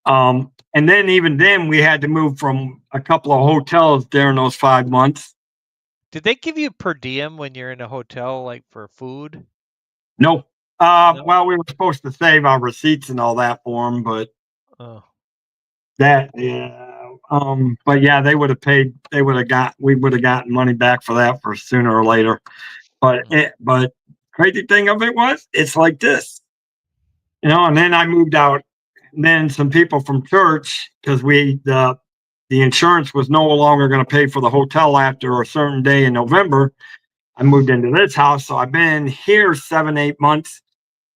Mhm. And then even then we had to move from a couple of hotels during those 5 months. Did they give you per diem when you're in a hotel, like for food? No. No. Well, we were supposed to save our receipts and all that for them, but Oh, that, yeah. But yeah, they would have paid. We would have gotten money back for that for sooner or later. But crazy thing of it was, it's like this, And then I moved out. And then some people from church, because the insurance was no longer going to pay for the hotel after a certain day in November. I moved into this house, so I've been here 7, 8 months,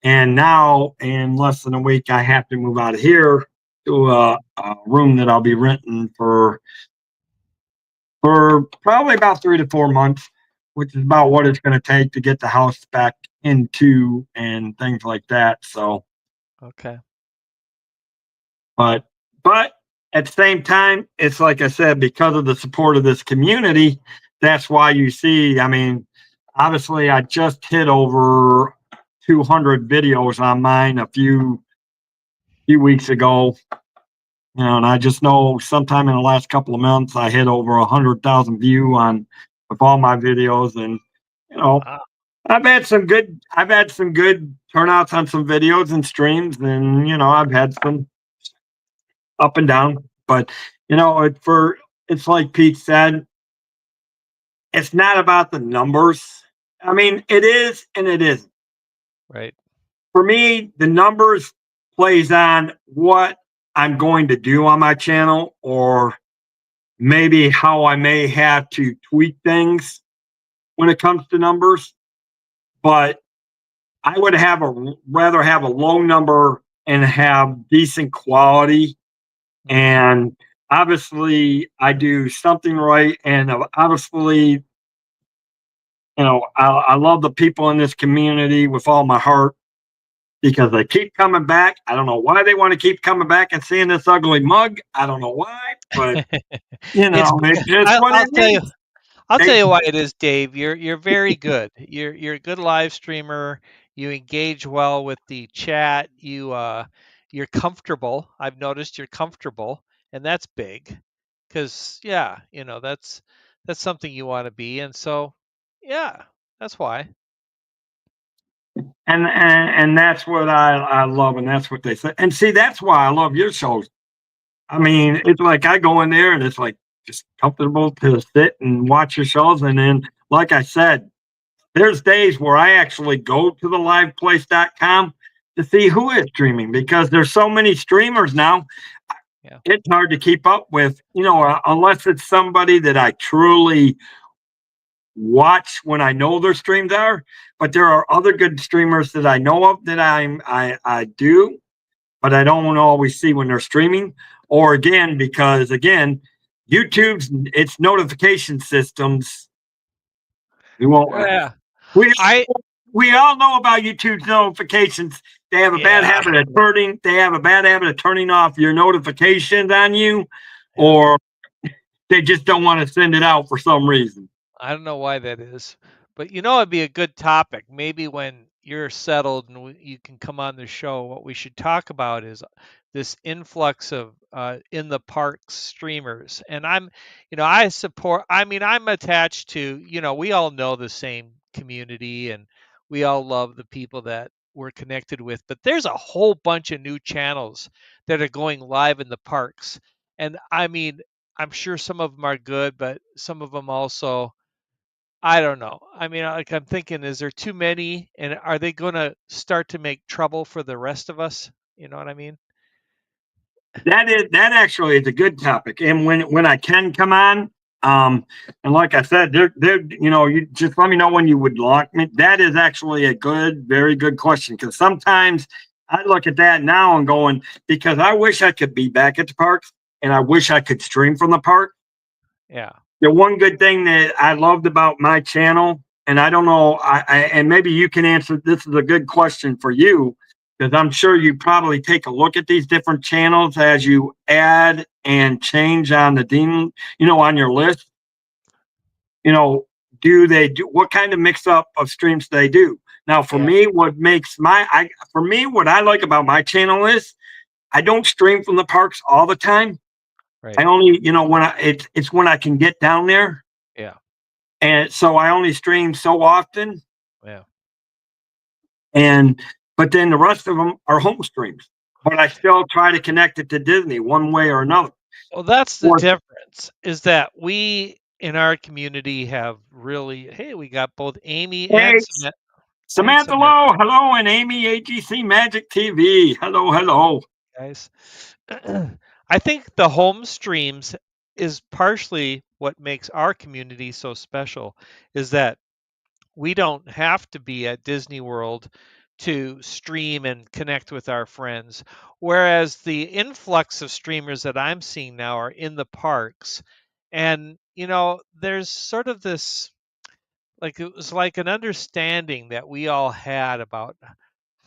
and now in less than a week, I have to move out of here to a room that I'll be renting for probably about 3 to 4 months, which is about what it's going to take to get the house back into and things like that. So, okay. but at the same time, it's like I said, because of the support of this community, that's why you see. I mean, obviously, I just hit over 200 videos on mine a few weeks ago. And I just know sometime in the last couple of months, I hit over 100,000 view on with all my videos, and you know, Wow. I've had some good turnouts on some videos and streams, and I've had some up and down, but it's like Pete said, it's not about the numbers. I mean, it is and it isn't. Right. For me, the numbers plays on what I'm going to do on my channel, or maybe how I may have to tweak things when it comes to numbers. But I would rather have a low number and have decent quality. And obviously, I do something right. And obviously, I love the people in this community with all my heart, because they keep coming back. I don't know why they want to keep coming back and seeing this ugly mug. I don't know why, but It's it's just I, what I'll it tell you. is. I'll tell They, you why it is, Dave. You're very good. You're a good live streamer. You engage well with the chat. You're comfortable. I've noticed you're comfortable, and that's big. Because yeah, that's something you want to be, and so yeah, that's why. and that's what I love, and that's what they say. And see, that's why I love your shows. I mean, it's like I go in there and it's like just comfortable to sit and watch your shows. And then, like I said, there's days where I actually go to the liveplace.com to see who is streaming, because there's so many streamers now. Yeah. It's hard to keep up with, unless it's somebody that I truly watch when I know their streams are. But there are other good streamers that I know of that I do, but I don't always see when they're streaming. Or again, because YouTube's its notification systems. We won't. Yeah. We I we all know about YouTube's notifications. They have a bad yeah. habit of turning. They have a bad habit of turning off your notifications on you, Yeah. or they just don't want to send it out for some reason. I don't know why that is, but it'd be a good topic. Maybe when you're settled and you can come on the show, what we should talk about is this influx of in the parks streamers. And I support. I mean, I'm attached to. We all know the same community, and we all love the people that we're connected with. But there's a whole bunch of new channels that are going live in the parks, and I mean, I'm sure some of them are good, but some of them also I don't know. I mean, like I'm thinking, is there too many, and are they going to start to make trouble for the rest of us? You know what I mean? That actually is a good topic, and when I can come on, and like I said, you just let me know when you would like me. That is actually a very good question, because sometimes I look at that now and going, because I wish I could be back at the parks, and I wish I could stream from the park. Yeah. The one good thing that I loved about my channel, and I don't know, and maybe you can answer. This is a good question for you, because I'm sure you probably take a look at these different channels as you add and change on the demon, on your list. what kind of mix up of streams do they do? Now, for me, what I like about my channel is I don't stream from the parks all the time. Right. I only, it's when I can get down there. Yeah. And so I only stream so often. Yeah. But then the rest of them are home streams. But I still try to connect it to Disney one way or another. Well, that's the difference, is that we in our community have really, we got both Amy and Samantha Lowe, hello, and Amy, AGC Magic TV. Hello. Guys. I think the home streams is partially what makes our community so special, is that we don't have to be at Disney World to stream and connect with our friends. Whereas the influx of streamers that I'm seeing now are in the parks. And, there's sort of this, it was like an understanding that we all had about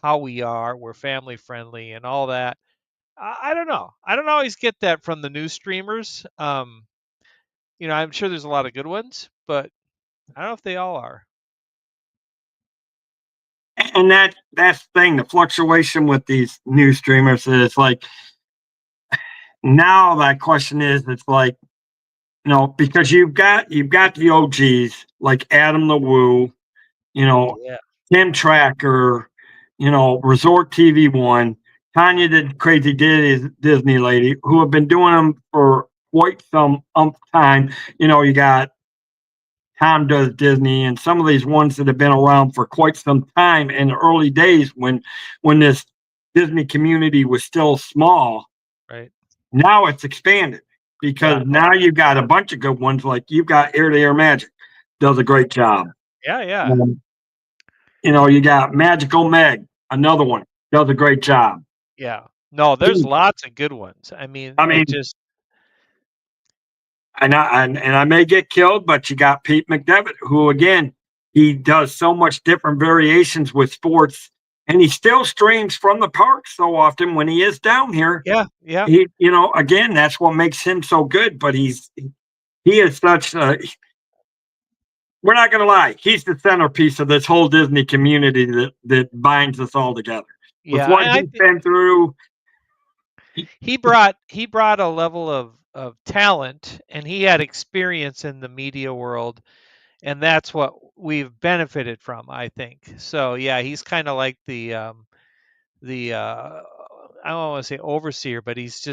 how we're family friendly and all that. I don't know. I don't always get that from the new streamers. I'm sure there's a lot of good ones, but I don't know if they all are. And that's the thing, the fluctuation with these new streamers is like, now that question is, it's like, because you've got the OGs like Adam the Woo, Tim Tracker, Resort TV One, Tanya the Crazy Disney Lady, who have been doing them for quite some time. You got Tom Does Disney, and some of these ones that have been around for quite some time in the early days when this Disney community was still small. Right. Now it's expanded because now you've got a bunch of good ones. Like you've got Air to Air Magic, does a great job. Yeah. You got Magical Meg, another one, does a great job. Yeah. No, there's lots of good ones. I mean, just. And I may get killed, but you got Pete McDevitt, who again, he does so much different variations with sports, and he still streams from the park so often when he is down here. Yeah. He, again, that's what makes him so good. But he is such a. We're not going to lie. He's the centerpiece of this whole Disney community that binds us all together. Yeah, with what he's been through. He brought a level of talent, and he had experience in the media world, and that's what we've benefited from, I think. So yeah, he's kind of like the I don't want to say overseer, but he's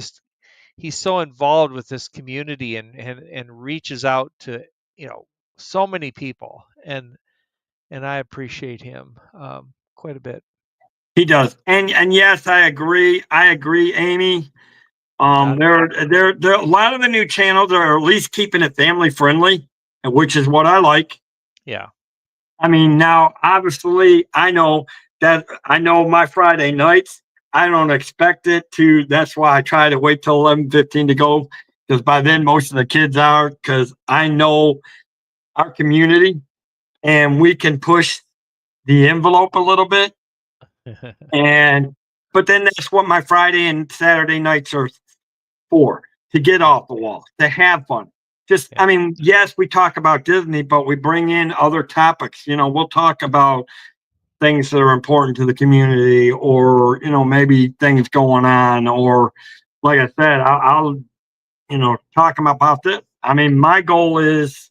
so involved with this community and reaches out to so many people, and I appreciate him quite a bit. He does, and yes, I agree, Amy. There are a lot of the new channels are at least keeping it family friendly, which is what I like. Yeah. I mean, now obviously I know my Friday nights. I don't expect it to. That's why I try to wait till 11:15 to go, because by then most of the kids are. Because I know our community, and we can push the envelope a little bit. But then that's what my Friday and Saturday nights are for, to get off the wall, to have fun. I mean, yes, we talk about Disney, but we bring in other topics. We'll talk about things that are important to the community, or, maybe things going on, or like I said, I'll talk about this. I mean, my goal is,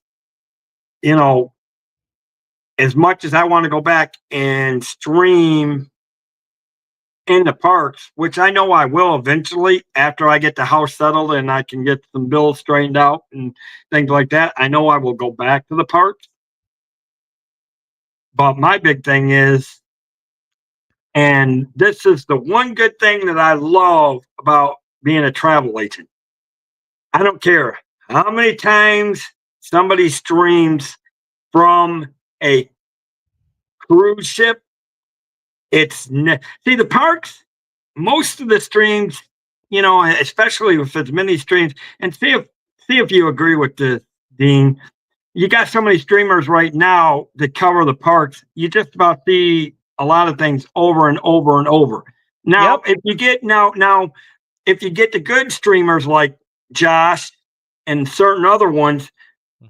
as much as I want to go back and stream in the parks, which I know I will eventually after I get the house settled and I can get some bills straightened out and things like that. I know I will go back to the parks. But my big thing is, and this is the one good thing that I love about being a travel agent. I don't care how many times somebody streams from a cruise ship. See, the parks, most of the streams, especially if it's mini streams, and see if you agree with this, Dean. You got so many streamers right now that cover the parks. You just about see a lot of things over and over and over. Now, if you get if you get the good streamers like Josh and certain other ones,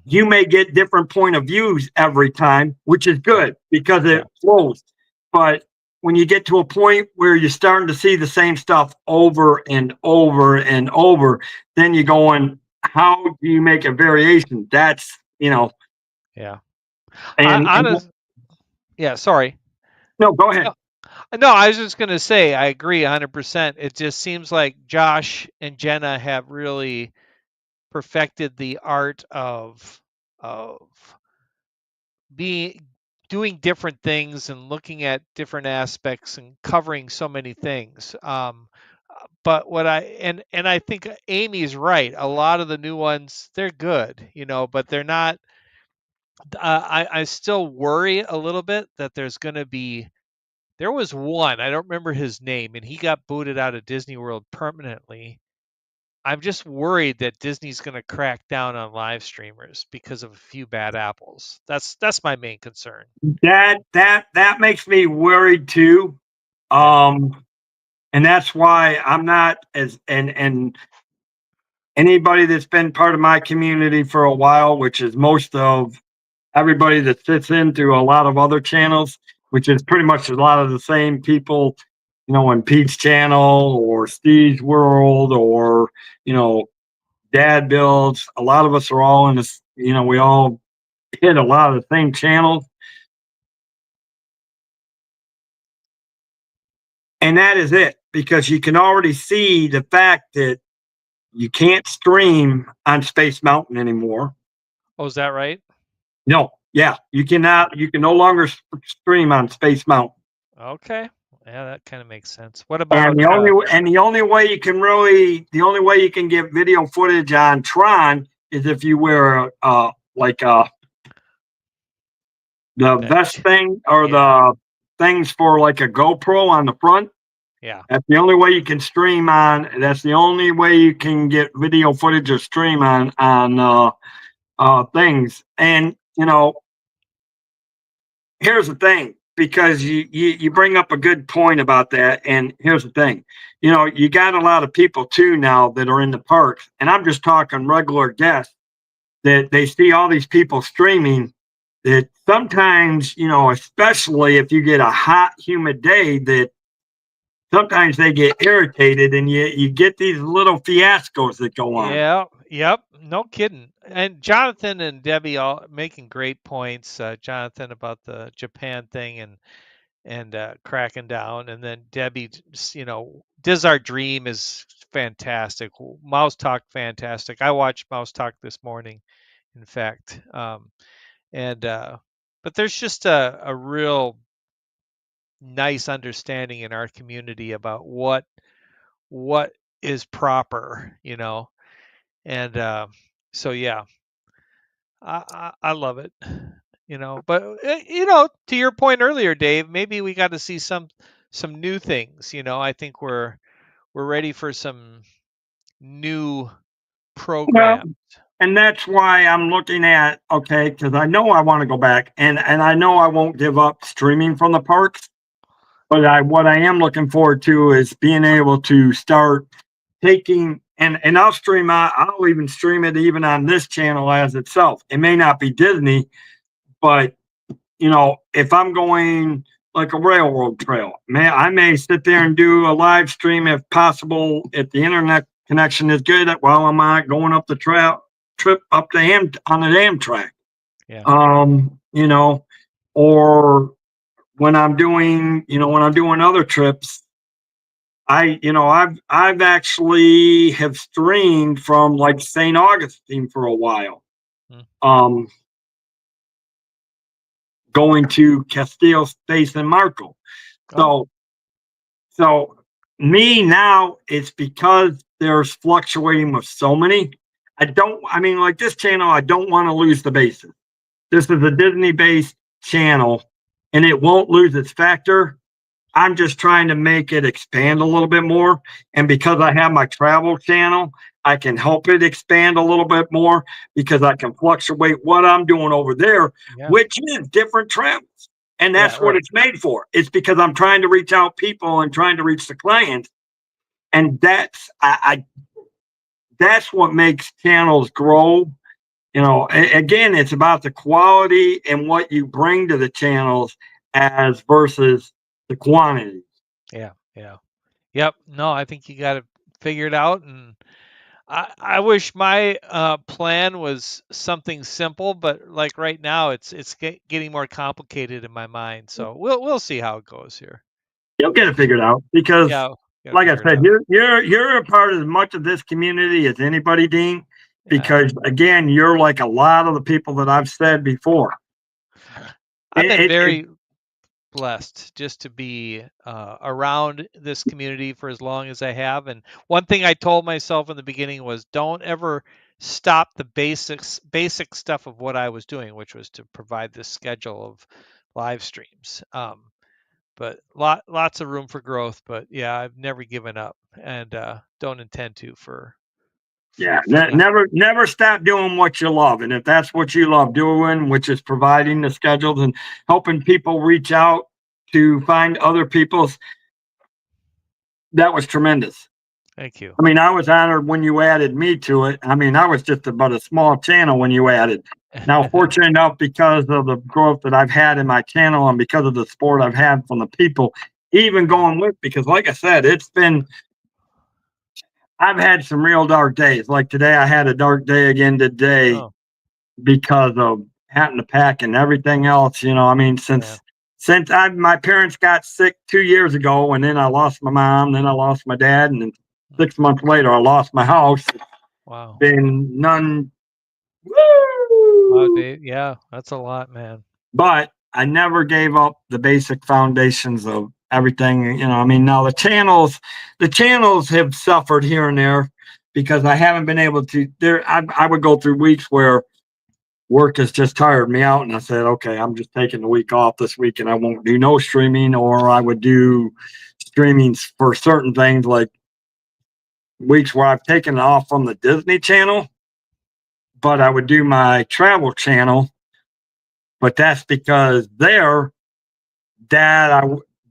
you may get different point of views every time, which is good because it flows. But when you get to a point where you're starting to see the same stuff over and over and over, then you're going, how do you make a variation? That's, Yeah. Sorry. No, go ahead. No, I was just going to say, I agree 100%. It just seems like Josh and Jenna have really perfected the art of doing different things and looking at different aspects and covering so many things. But what and I think Amy's right. A lot of the new ones, they're good, but they're not. I still worry a little bit that there's going to be. There was one, I don't remember his name, and he got booted out of Disney World permanently. I'm just worried that Disney's going to crack down on live streamers because of a few bad apples. That's my main concern. That makes me worried too. And that's why I'm not and anybody that's been part of my community for a while, which is most of everybody that fits into a lot of other channels, which is pretty much a lot of the same people, in Pete's channel or Steve's World or, Dad Builds. A lot of us are all in this, we all hit a lot of the same channels. And that is it, because you can already see the fact that you can't stream on Space Mountain anymore. Oh, is that right? No. Yeah, you cannot. You can no longer stream on Space Mountain. Okay. Yeah, that kind of makes sense. What about the only way you can get video footage on Tron is if you wear the vest thing or the things for like a GoPro on the front. Yeah. That's the only way you can stream on. That's the only way you can get video footage or stream on things. And here's the thing, because you bring up a good point about that. And here's the thing, you got a lot of people too now that are in the parks, and I'm just talking regular guests, that they see all these people streaming, that sometimes, especially if you get a hot, humid day, that sometimes they get irritated and you get these little fiascos that go on. Yeah. Yep. No kidding. And Jonathan and Debbie all making great points. Jonathan about the Japan thing and cracking down, and then Debbie, Does Our Dream is fantastic. Mouse Talk, fantastic. I watched Mouse Talk this morning, in fact. But there's just a real nice understanding in our community about what is proper, and so yeah, I love it, but to your point earlier, Dave, maybe we got to see some new things. I think we're ready for some new programs. Well, and that's why I'm looking at, because I know I want to go back, and I know I won't give up streaming from the parks, but what I am looking forward to is being able to start taking, and I'll stream out, I'll even stream it even on this channel as itself. It may not be Disney, but if I'm going like a railroad trail, I may sit there and do a live stream if possible, if the internet connection is good, while I'm going up the trip up the on the Amtrak. Yeah. Or when I'm doing other trips, I've actually have streamed from like St. Augustine for a while. Going to Castillo Space and Marco. So me now, it's because there's fluctuating with so many. Like this channel, I don't want to lose the bases. This is a Disney-based channel, and it won't lose its factor. I'm just trying to make it expand a little bit more. And because I have my travel channel, I can help it expand a little bit more, because I can fluctuate what I'm doing over there, which is different travels. And that's what it's made for. It's because I'm trying to reach out people and trying to reach the clients. And that's what makes channels grow again, it's about the quality and what you bring to the channels as versus the quantity. Yeah. Yep. No, I think you got it figured out, and I wish my plan was something simple, but like right now, it's getting more complicated in my mind. So we'll see how it goes here. You'll get it figured out because, Yeah, gotta like I figure it said, out. you're a part of as much of this community as anybody, Dean. Yeah. Because again, you're like a lot of the people that I've said before. I've been It, very blessed just to be around this community for as long as I have. And one thing I told myself in the beginning was don't ever stop the basic stuff of what I was doing, which was to provide this schedule of live streams. But lots of room for growth. But yeah, I've never given up, and don't intend to for Yeah, that. never stop doing what you love. And if that's what you love doing, which is providing the schedules and helping people reach out to find other people's, that was tremendous. Thank you. I mean, I was honored when you added me to it. I mean, I was just about a small channel when you added. Now, fortunate enough, because of the growth that I've had in my channel and because of the support I've had from the people, even going with, because like I said, I've had some real dark days. Like today, I had a dark day again today. Oh, Because of having to pack and everything else. I mean, yeah. since my parents got sick 2 years ago, and then I lost my mom, then I lost my dad, and then 6 months later I lost my house. Wow. Been none. Wow, Woo! Dave. Yeah, that's a lot, man. But I never gave up the basic foundations of everything. I mean, now the channels have suffered here and there because I haven't been able to. I would go through weeks where work has just tired me out, and I said, okay, I'm just taking the week off this week and I won't do no streaming, or I would do streamings for certain things, like weeks where I've taken it off from the Disney Channel, but I would do my travel channel. But that's because that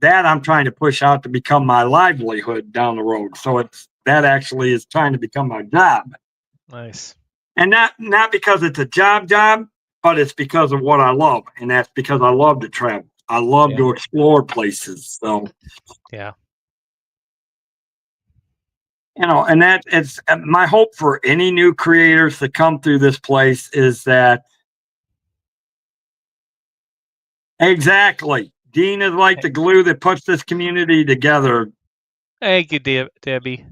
I'm trying to push out to become my livelihood down the road. So that actually is trying to become my job. Nice. And not because it's a job, but it's because of what I love. And that's because I love to travel. I love to explore places. So, yeah. And it's my hope for any new creators that come through this place is that exactly. Dean is like the glue that puts this community together. Thank you, Debbie.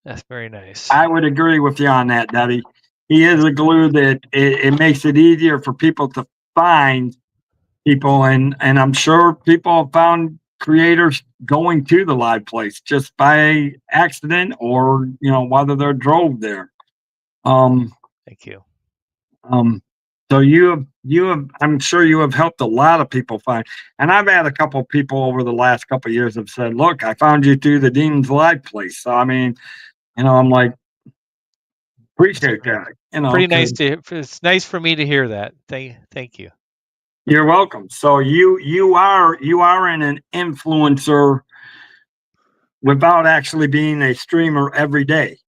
That's very nice. I would agree with you on that, Debbie. He is a glue that it makes it easier for people to find people, and I'm sure people have found creators going to the live place just by accident, or whether they're drove there. Thank you. So you have, I'm sure you have helped a lot of people find, and I've had a couple of people over the last couple of years have said, look, I found you through the Dean's Live place. So I mean, I'm like, appreciate that. Pretty nice it's nice for me to hear that. Thank you. You're welcome. So you are an influencer without actually being a streamer every day.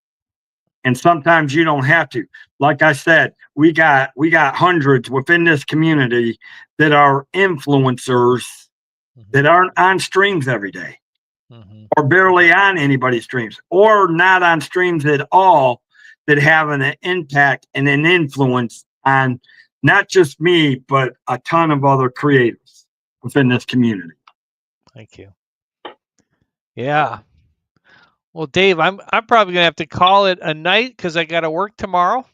And sometimes you don't have to. Like I said, we got hundreds within this community that are influencers that aren't on streams every day, or barely on anybody's streams, or not on streams at all, that have an impact and an influence on not just me, but a ton of other creators within this community. Thank you. Yeah. Well, Dave, I'm probably gonna have to call it a night because I got to work tomorrow.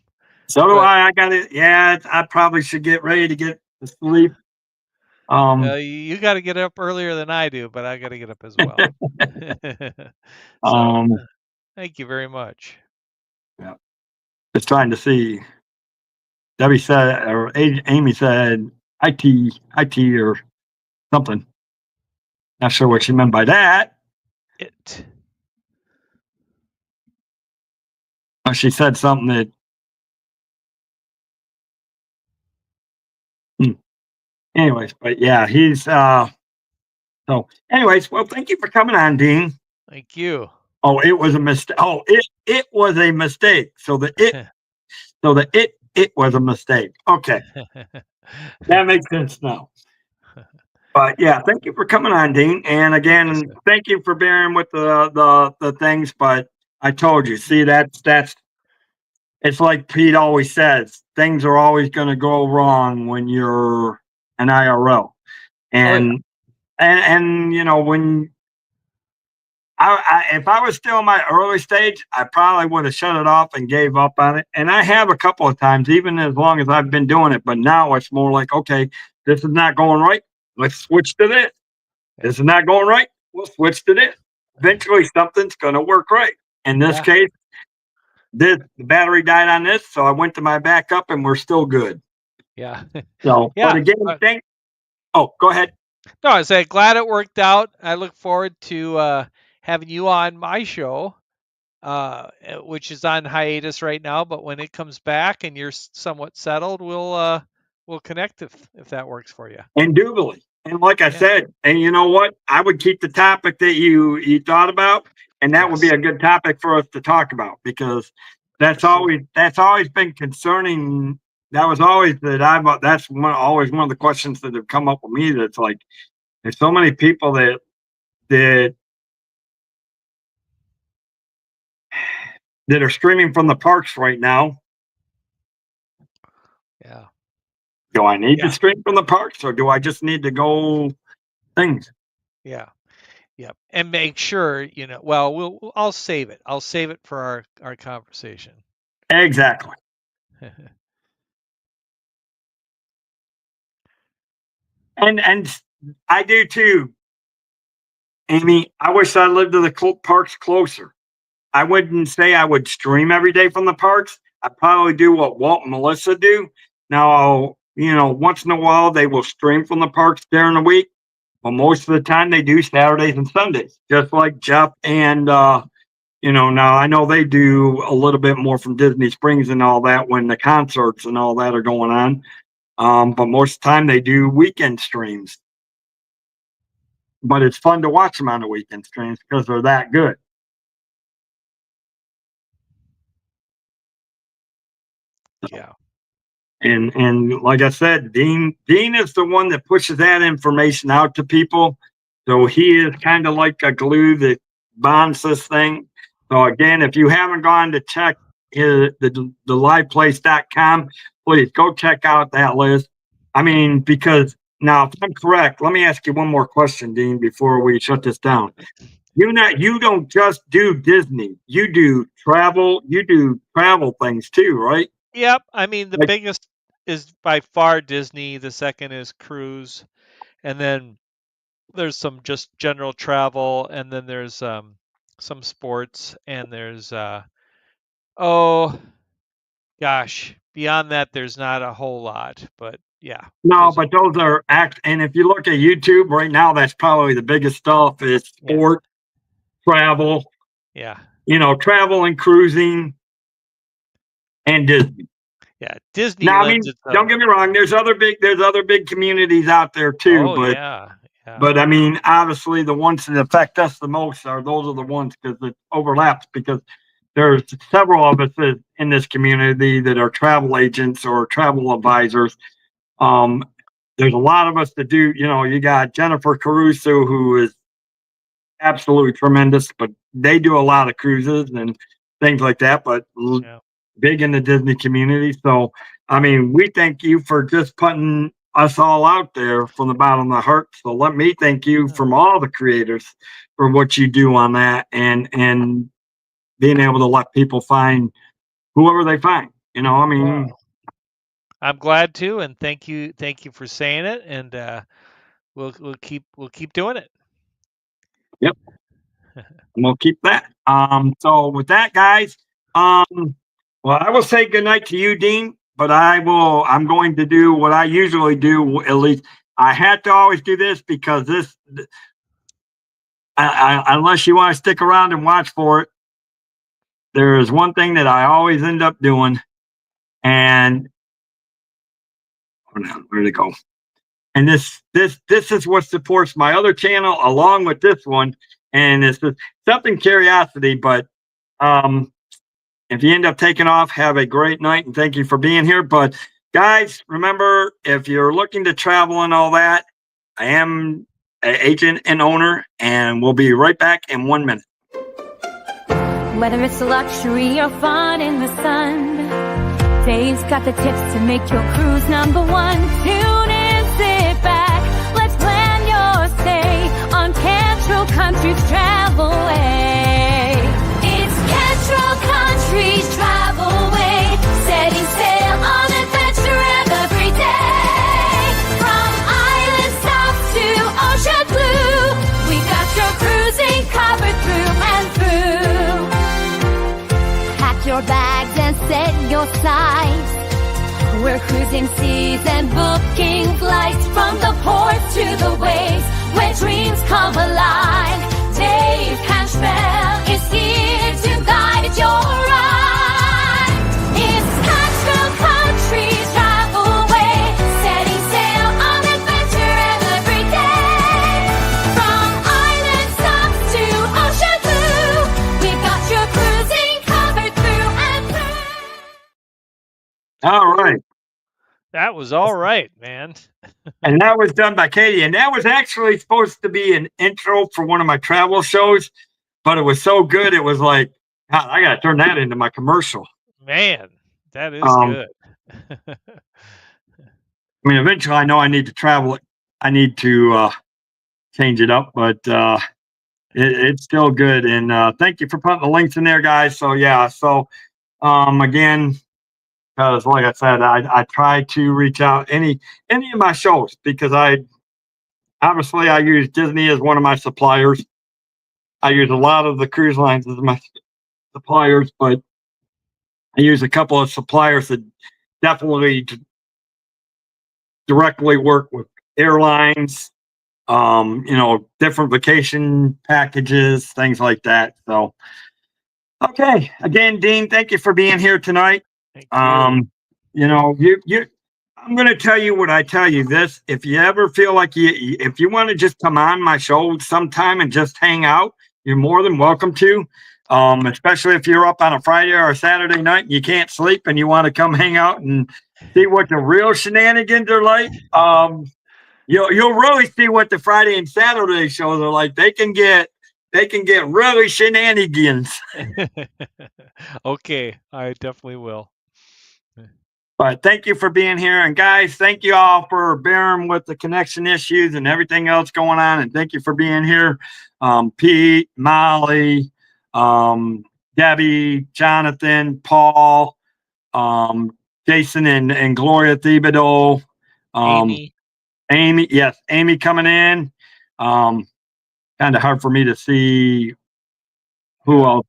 So do I. I got it. Yeah, I probably should get ready to get to sleep. You got to get up earlier than I do, but I got to get up as well. Thank you very much. Yeah. Just trying to see. Debbie said, or Amy said, IT or something. Not sure what she meant by that. She said something that. Anyways, but yeah, he's so anyways, well, thank you for coming on, Dean. Thank you. Oh, it was a mistake. Oh, it was a mistake. So the it It was a mistake. Okay. That makes sense now. But yeah, thank you for coming on, Dean. And Yes, again, sir. thank you for bearing with the things. But I told you, see, that's it's like Pete always says, things are always going to go wrong when you're an IRL. Oh yeah. And you know, when if I was still in my early stage, I probably would have shut it off and gave up on it. And I have a couple of times, even as long as I've been doing it. But now it's more like, okay, this is not going right. Let's switch to this. This is not going right. We'll switch to this. Eventually, something's going to work right. In this Yeah. case, the battery died on this, so I went to my backup, and we're still good. Yeah. So, but Yeah. again, Oh, go ahead. No, I say glad it worked out. I look forward to having you on my show, which is on hiatus right now. But when it comes back and you're somewhat settled, we'll connect if that works for you. Indubitably. And like I Yeah. said, and you know what? I would keep the topic that you thought about, and that would be Yes. a good topic for us to talk about because that's Absolutely. always been concerning. That was always that's always one of the questions that have come up with me. That's like there's so many people that that are streaming from the parks right now. Yeah. Do I need to Yeah. stream from the parks, or do I just need to go things? Yeah. Yep. And make sure, well, I'll save it. I'll save it for our conversation. Exactly. And I do too. Amy, I wish I lived to the parks closer. I wouldn't say I would stream every day from the parks. I'd probably do what Walt and Melissa do. Now, once in a while they will stream from the parks during the week. But most of the time they do Saturdays and Sundays, just like Jeff and, now I know they do a little bit more from Disney Springs and all that when the concerts and all that are going on. But most of the time they do weekend streams. But it's fun to watch them on the weekend streams because they're that good. Yeah. And like I said, Dean is the one that pushes that information out to people. So he is kind of like a glue that bonds this thing. So again, if you haven't gone to check the liveplace.com, please go check out that list. I mean, because now if I'm correct, let me ask you one more question, Dean, before we shut this down. You don't just do Disney. You do travel things too, right? Yep. I mean, the Like, biggest is by far Disney. The second is cruise, and then there's some just general travel, and then there's some sports, and there's oh gosh, beyond that, there's not a whole lot. But yeah, no, those are but those are and if you look at YouTube right now, that's probably the biggest stuff is yeah, sport, travel, yeah, travel and cruising and Disney. yeah. Disney Now, I lends mean, don't itself. get me wrong, there's other big communities out there too, Oh but yeah, yeah, I mean, obviously the ones that affect us the most are the ones because it overlaps because there's several of us in this community that are travel agents or travel advisors. Um, there's a lot of us that do, you got Jennifer Caruso, who is absolutely tremendous, but they do a lot of cruises and things like that, but yeah. big in the Disney community. So, I mean, we thank you for just putting us all out there from the bottom of the heart. So let me thank you Yeah. from all the creators for what you do on that and being able to let people find whoever they find. I mean, Wow. I'm glad to, and thank you for saying it, and we'll keep doing it. yep, and we'll keep that. So with that, guys, well, I will say goodnight to you, Dean, but I'm going to do what I usually do. At least I had to always do this because unless you want to stick around and watch for it, there is one thing that I always end up doing. And where'd it go? And this is what supports my other channel along with this one. And it's something curiosity, but if you end up taking off, have a great night, and thank you for being here. But guys, remember, if you're looking to travel and all that, I am an agent and owner, and we'll be right back in 1 minute. Whether it's luxury or fun in the sun, Dave's got the tips to make your cruise number one. Tune in, sit back, let's plan your stay on Cantrell Country's Travelway. It's Cantrell Country's Travelway, setting sail on adventure every day. From island south to ocean blue, we got your cruising covered through and through. Pack your bags and set your sights. We're cruising seas and booking flights from the ports to the waves where dreams come alive. Dave Cantrell is here to guide your ride. It's Cantrell Country's Travelway, setting sail on adventure every day. From island south to ocean blue, we've got your cruising covered through and through. All right. That was all right, man. And that was done by Katie. And that was actually supposed to be an intro for one of my travel shows, but it was so good. It was like, God, I got to turn that into my commercial. Man, that is good. I mean, eventually I know I need to travel it. I need to change it up, but it's still good. And thank you for putting the links in there, guys. So, yeah. So, again, because like I said, I try to reach out any of my shows, because I use Disney as one of my suppliers. I use a lot of the cruise lines as my suppliers, but I use a couple of suppliers that definitely directly work with airlines, different vacation packages, things like that. So, okay. Again, Dean, thank you for being here tonight. I'm going to tell you what I tell you this. If you ever feel like if you want to just come on my show sometime and just hang out, you're more than welcome to. Especially if you're up on a Friday or a Saturday night and you can't sleep and you want to come hang out and see what the real shenanigans are like. You'll really see what the Friday and Saturday shows are like. They can get really shenanigans. Okay, I definitely will. But thank you for being here. And guys, thank you all for bearing with the connection issues and everything else going on. And thank you for being here. Pete, Molly, Debbie, Jonathan, Paul, Jason and Gloria Thibodeau. Amy, yes, Amy coming in. Kind of hard for me to see who else.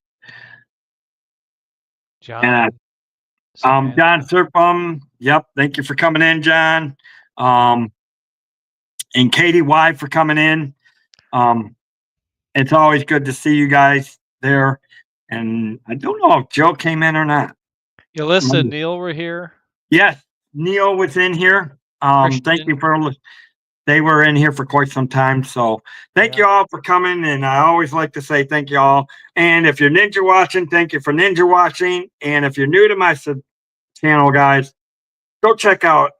John. John Serpum. Yep. Thank you for coming in, John. And Katie Y for coming in. It's always good to see you guys there. And I don't know if Joe came in or not. Alyssa and Neil were here. Yes, Neil was in here. Thank you for. They were in here for quite some time. So thank you all for coming. And I always like to say thank you all. And if you're Ninja watching, thank you for Ninja watching. And if you're new to my channel, guys, go check out.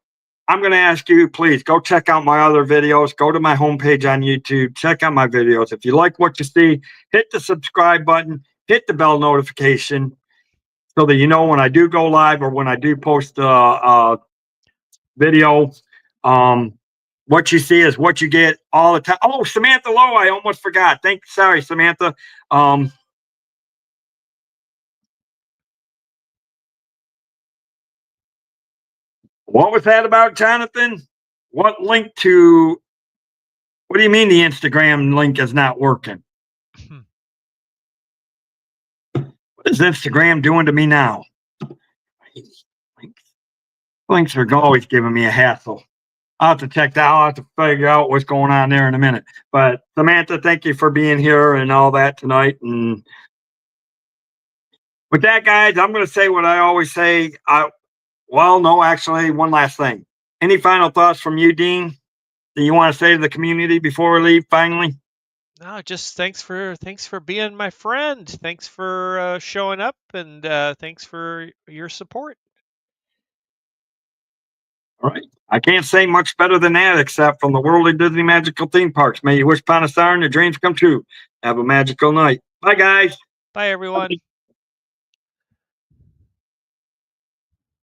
I'm going to ask you, please go check out my other videos. Go to my homepage on YouTube. Check out my videos. If you like what you see, hit the subscribe button, hit the bell notification so that you know when I do go live or when I do post a video. What you see is what you get all the time. Oh, Samantha Lowe, I almost forgot. Sorry, Samantha. What was that about, Jonathan? What do you mean the Instagram link is not working? What is Instagram doing to me now? Links are always giving me a hassle. I'll have to check that. I'll have to figure out what's going on there in a minute. But Samantha, thank you for being here and all that tonight. And with that, guys, I'm going to say what I always say. Actually, one last thing. Any final thoughts from you, Dean, that you want to say to the community before we leave finally? No, just thanks for being my friend. Thanks for showing up, and thanks for your support. All right. I can't say much better than that, except from the world of Disney Magical Theme Parks. May you wish upon a star and your dreams come true. Have a magical night. Bye, guys. Bye, everyone.